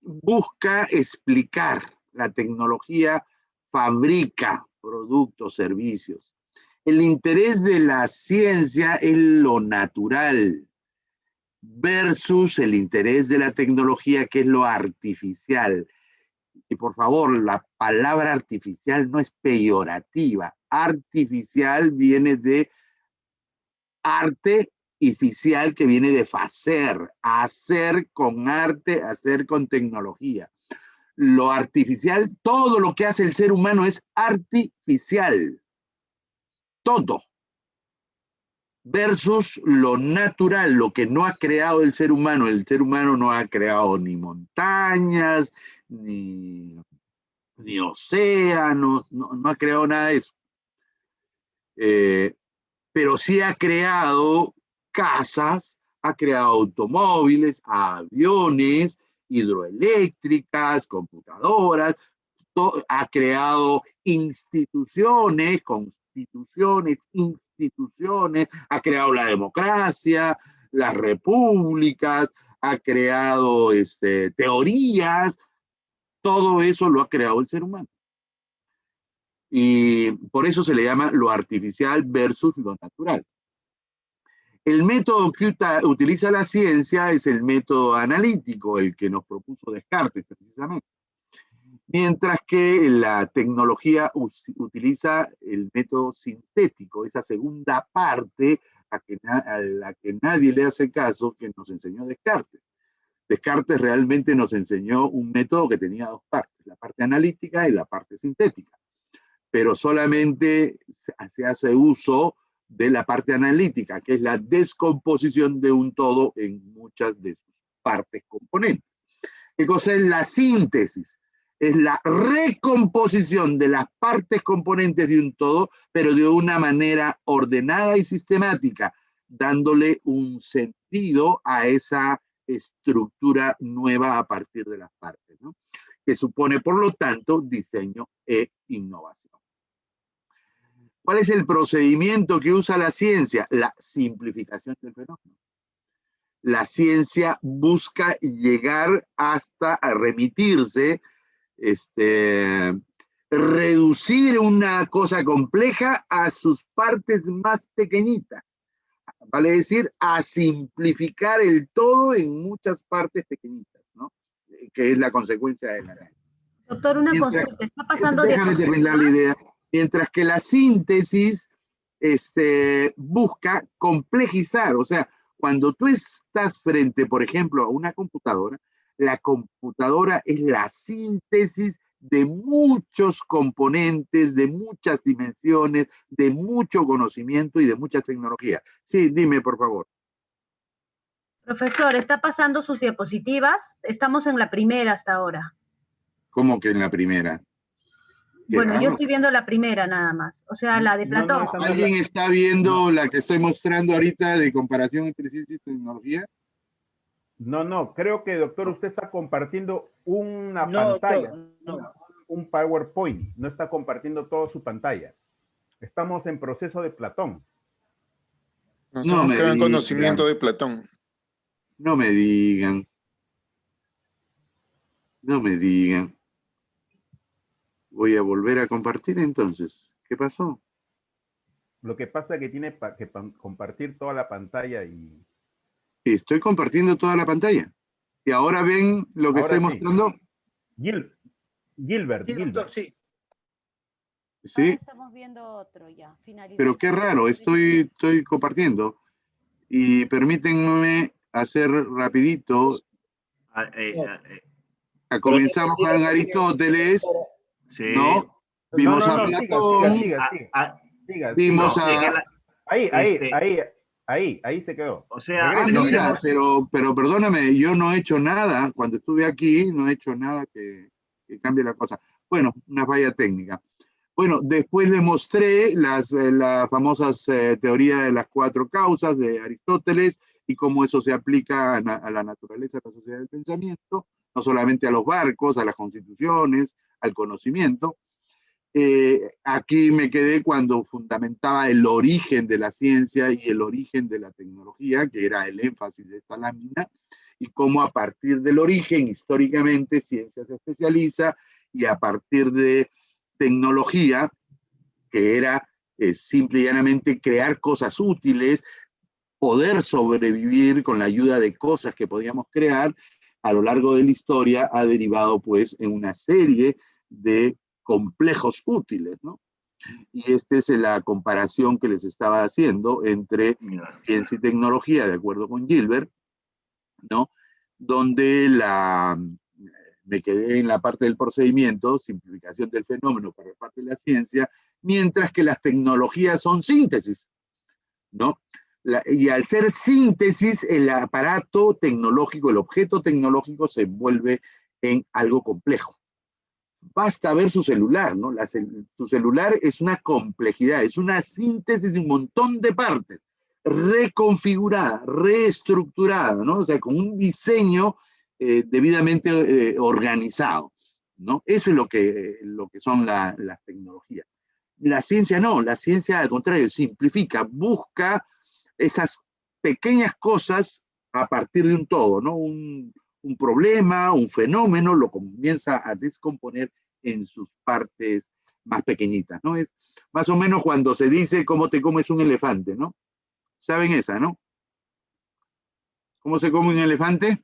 busca explicar, la tecnología fabrica productos, servicios. El interés de la ciencia es lo natural versus el interés de la tecnología, que es lo artificial. Y por favor, la palabra artificial no es peyorativa. Artificial viene de arte y ficial, que viene de facer, hacer con arte, hacer con tecnología. lo artificial, todo lo que hace el ser humano es artificial. Todo. Versus lo natural, lo que no ha creado el ser humano. El ser humano no ha creado ni montañas, ni océanos, no ha creado nada de eso. Pero sí ha creado casas, ha creado automóviles, aviones, hidroeléctricas, computadoras, ha creado instituciones, constituciones, instituciones, ha creado la democracia, las repúblicas, ha creado teorías, todo eso lo ha creado el ser humano. Y por eso se le llama lo artificial versus lo natural. El método que utiliza la ciencia es el método analítico, el que nos propuso Descartes precisamente. Mientras que la tecnología utiliza el método sintético, esa segunda parte a la que nadie le hace caso, que nos enseñó Descartes. Descartes realmente nos enseñó un método que tenía dos partes, la parte analítica y la parte sintética. Pero solamente se hace uso de la parte analítica, que es la descomposición de un todo en muchas de sus partes componentes. ¿Qué cosa es la síntesis? Es la recomposición de las partes componentes de un todo, pero de una manera ordenada y sistemática, dándole un sentido a esa estructura nueva a partir de las partes, ¿no? Que supone, por lo tanto, diseño e innovación. ¿Cuál es el procedimiento que usa la ciencia? La simplificación del fenómeno. La ciencia busca llegar hasta remitirse, reducir una cosa compleja a sus partes más pequeñitas. Vale decir, a simplificar el todo en muchas partes pequeñitas, ¿no? Que es la consecuencia de la ley. Doctor, una consulta. ¿Está pasando Déjame terminar la idea. Mientras que la síntesis busca complejizar, o sea, cuando tú estás frente, por ejemplo, a una computadora, la computadora es la síntesis de muchos componentes, de muchas dimensiones, de mucho conocimiento y de mucha tecnología. Sí, dime, por favor. Profesor, ¿está pasando sus diapositivas? Estamos en la primera hasta ahora. ¿Cómo que en la primera? Bueno, yo estoy viendo la primera nada más, o sea, la de Platón. ¿Alguien está viendo la que estoy mostrando ahorita de comparación entre ciencia y tecnología? No, creo que, doctor, usted está compartiendo una pantalla, un PowerPoint, no está compartiendo toda su pantalla. Estamos en proceso de Platón. Nos hemos quedado en conocimiento de Platón. No me digan. No me digan. Voy a volver a compartir entonces. ¿Qué pasó? Lo que pasa es que tiene que compartir toda la pantalla y... Estoy compartiendo toda la pantalla. ¿Y ahora ven lo que estoy mostrando? Gilbert. Sí. Sí. Ahora estamos viendo otro ya, finalizado. Pero qué raro, estoy compartiendo. Y permítanme hacer rapidito. Comenzamos con Aristóteles. Sí. ¿No? Vimos a Platón. Vimos a... Ahí se quedó. O sea, mira, pero perdóname, yo no he hecho nada, cuando estuve aquí, no he hecho nada que cambie la cosa. Bueno, una falla técnica. Bueno, después le mostré las famosas teorías de las 4 causas de Aristóteles y cómo eso se aplica a la naturaleza de la sociedad del pensamiento, no solamente a los barcos, a las constituciones, al conocimiento. Aquí me quedé cuando fundamentaba el origen de la ciencia y el origen de la tecnología, que era el énfasis de esta lámina, y cómo a partir del origen, históricamente, ciencia se especializa, y a partir de tecnología, que era simple y llanamente crear cosas útiles, poder sobrevivir con la ayuda de cosas que podíamos crear, a lo largo de la historia ha derivado pues en una serie de complejos útiles, ¿no? Y esta es la comparación que les estaba haciendo entre ciencia y tecnología, de acuerdo con Gilbert, ¿no? Donde me quedé en la parte del procedimiento, simplificación del fenómeno para parte de la ciencia, mientras que las tecnologías son síntesis, ¿no? Y al ser síntesis, el aparato tecnológico, el objeto tecnológico se vuelve en algo complejo. Basta ver su celular, ¿no? Su celular es una complejidad, es una síntesis de un montón de partes, reconfigurada, reestructurada, ¿no? O sea, con un diseño debidamente organizado, ¿no? Eso es lo que son las tecnologías. La ciencia no, la ciencia al contrario, simplifica, busca esas pequeñas cosas a partir de un todo, ¿no? Un problema, un fenómeno, lo comienza a descomponer en sus partes más pequeñitas, ¿no? Es más o menos cuando se dice cómo te comes un elefante, ¿no? ¿Saben esa, no? ¿Cómo se come un elefante?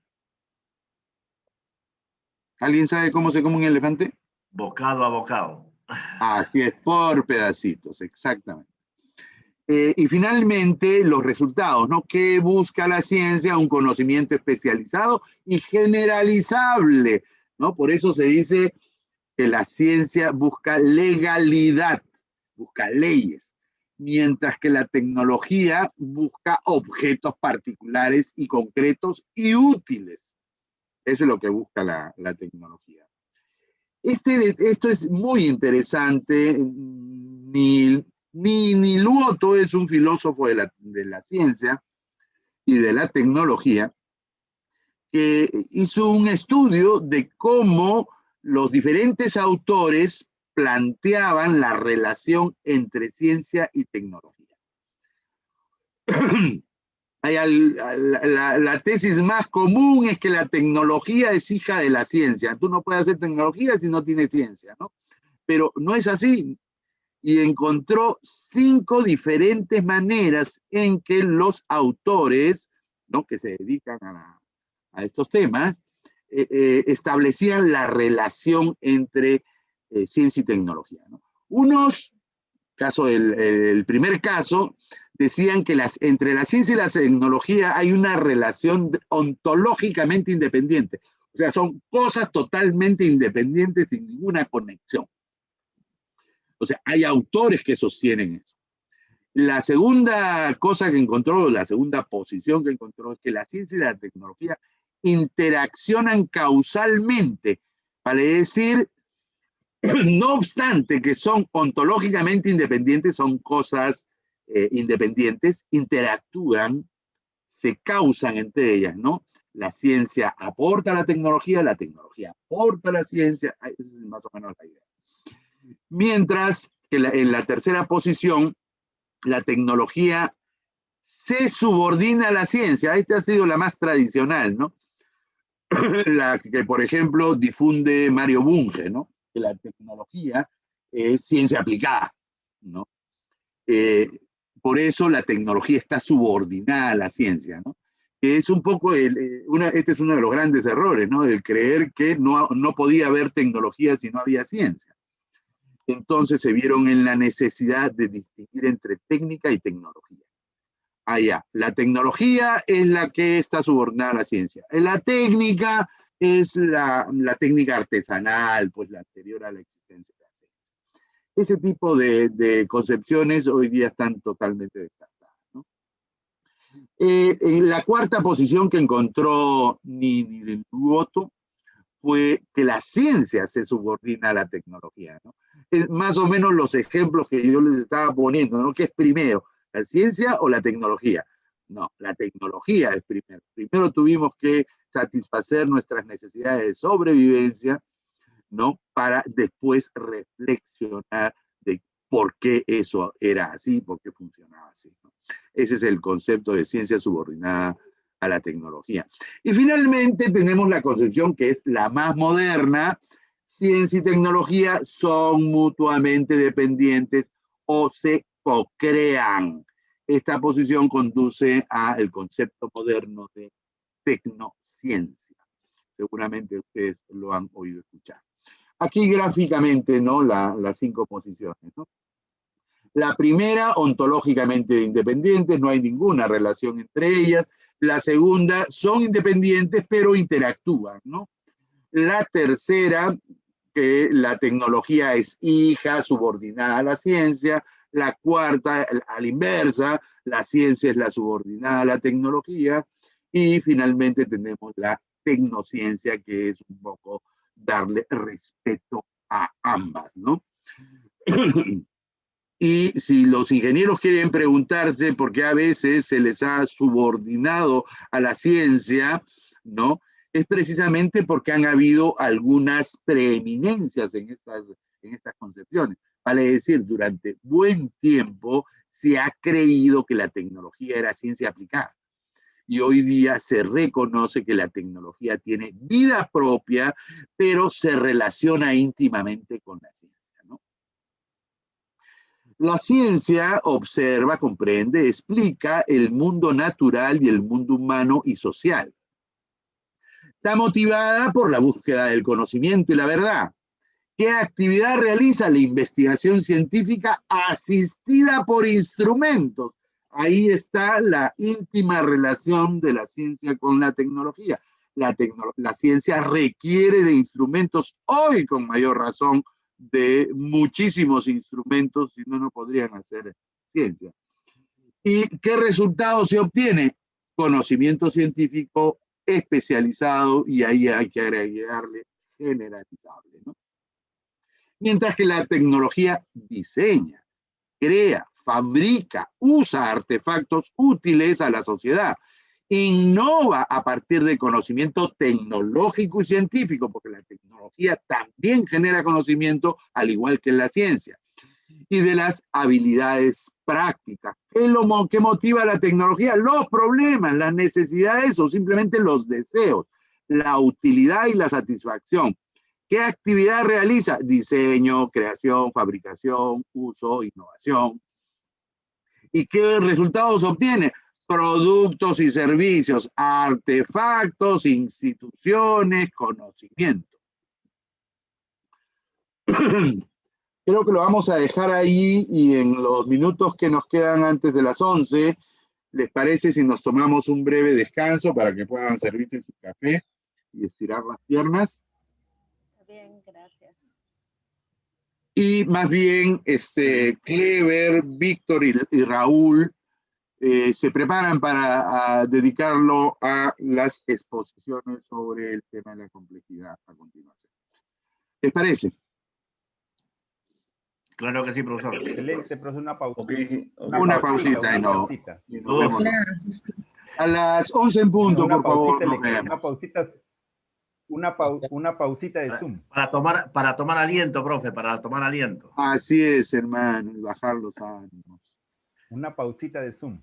¿Alguien sabe cómo se come un elefante? Bocado a bocado. Así es, por pedacitos, exactamente. Y finalmente, los resultados, ¿no? ¿Qué busca la ciencia? Un conocimiento especializado y generalizable, ¿no? Por eso se dice que la ciencia busca legalidad, busca leyes, mientras que la tecnología busca objetos particulares y concretos y útiles. Eso es lo que busca la tecnología. Esto es muy interesante. Niluoto es un filósofo de la ciencia y de la tecnología que hizo un estudio de cómo los diferentes autores planteaban la relación entre ciencia y tecnología. La tesis más común es que la tecnología es hija de la ciencia. Tú no puedes hacer tecnología si no tienes ciencia, ¿no? Pero no es así. Y encontró 5 diferentes maneras en que los autores, ¿no?, que se dedican a estos temas, establecían la relación entre ciencia y tecnología, ¿no? Unos, el primer caso, decían que entre la ciencia y la tecnología hay una relación ontológicamente independiente. O sea, son cosas totalmente independientes sin ninguna conexión. O sea, hay autores que sostienen eso. La segunda cosa que encontró, la segunda posición que encontró, es que la ciencia y la tecnología interaccionan causalmente, vale decir, no obstante que son ontológicamente independientes, son cosas independientes, interactúan, se causan entre ellas, ¿no? La ciencia aporta a la tecnología aporta a la ciencia, esa es más o menos la idea. Mientras que en la tercera posición, la tecnología se subordina a la ciencia. Esta ha sido la más tradicional, ¿no? La que, por ejemplo, difunde Mario Bunge, ¿no? Que la tecnología es ciencia aplicada, ¿no? Por eso la tecnología está subordinada a la ciencia, ¿no? Que es un poco, este es uno de los grandes errores, ¿no? El creer que no podía haber tecnología si no había ciencia. Entonces se vieron en la necesidad de distinguir entre técnica y tecnología. La tecnología es la que está subordinada a la ciencia. La técnica es la técnica artesanal, pues la anterior a la existencia de la ciencia. Ese tipo de concepciones hoy día están totalmente descartadas, ¿no? En la cuarta posición que encontró Niluoto fue que la ciencia se subordina a la tecnología, ¿no? Es más o menos los ejemplos que yo les estaba poniendo, ¿no? ¿Qué es primero, la ciencia o la tecnología? No, la tecnología es primero. Primero tuvimos que satisfacer nuestras necesidades de sobrevivencia, ¿no? Para después reflexionar de por qué eso era así, por qué funcionaba así, ¿no? Ese es el concepto de ciencia subordinada a la tecnología. Y finalmente tenemos la concepción que es la más moderna: ciencia y tecnología son mutuamente dependientes o se co-crean. Esta posición conduce al concepto moderno de tecnociencia. Seguramente ustedes lo han oído escuchar. Aquí gráficamente, ¿no?, las 5 posiciones, ¿no? La primera, ontológicamente independientes, no hay ninguna relación entre ellas. La segunda, son independientes pero interactúan, ¿no? La tercera, que la tecnología es hija, subordinada a la ciencia. La cuarta, a la inversa, la ciencia es la subordinada a la tecnología. Y finalmente tenemos la tecnociencia, que es un poco darle respeto a ambas, ¿no? Y si los ingenieros quieren preguntarse por qué a veces se les ha subordinado a la ciencia, ¿no? Es precisamente porque han habido algunas preeminencias en estas concepciones. Vale decir, durante buen tiempo se ha creído que la tecnología era ciencia aplicada. Y hoy día se reconoce que la tecnología tiene vida propia, pero se relaciona íntimamente con la ciencia, ¿no? La ciencia observa, comprende, explica el mundo natural y el mundo humano y social. Está motivada por la búsqueda del conocimiento y la verdad. ¿Qué actividad realiza la investigación científica asistida por instrumentos? Ahí está la íntima relación de la ciencia con la tecnología. La ciencia requiere de instrumentos, hoy con mayor razón, de muchísimos instrumentos, si no, no podrían hacer ciencia. ¿Y qué resultado se obtiene? Conocimiento científico especializado, y ahí hay que agregarle generalizable, ¿no? Mientras que la tecnología diseña, crea, fabrica, usa artefactos útiles a la sociedad, innova a partir de conocimiento tecnológico y científico, porque la tecnología también genera conocimiento, al igual que la ciencia, y de las habilidades prácticas. ¿Qué motiva la tecnología? Los problemas, las necesidades o simplemente los deseos, la utilidad y la satisfacción. ¿Qué actividad realiza? Diseño, creación, fabricación, uso, innovación. ¿Y qué resultados obtiene? Productos y servicios, artefactos, instituciones, conocimiento. Creo que lo vamos a dejar ahí, y en los minutos que nos quedan antes de las 11, ¿les parece si nos tomamos un breve descanso para que puedan servirse su café y estirar las piernas? Bien, gracias. Y más bien, Clever, Víctor y Raúl se preparan para dedicarlo a las exposiciones sobre el tema de la complejidad a continuación. ¿Les parece? Claro que sí, profesor. Excelente, profesor, una pausa. Okay. Una pausita y nos vemos. A las 11 en punto, por favor. Una pausita de Zoom. Para tomar aliento, profe, para tomar aliento. Así es, hermano, y bajar los ánimos. Una pausita de Zoom.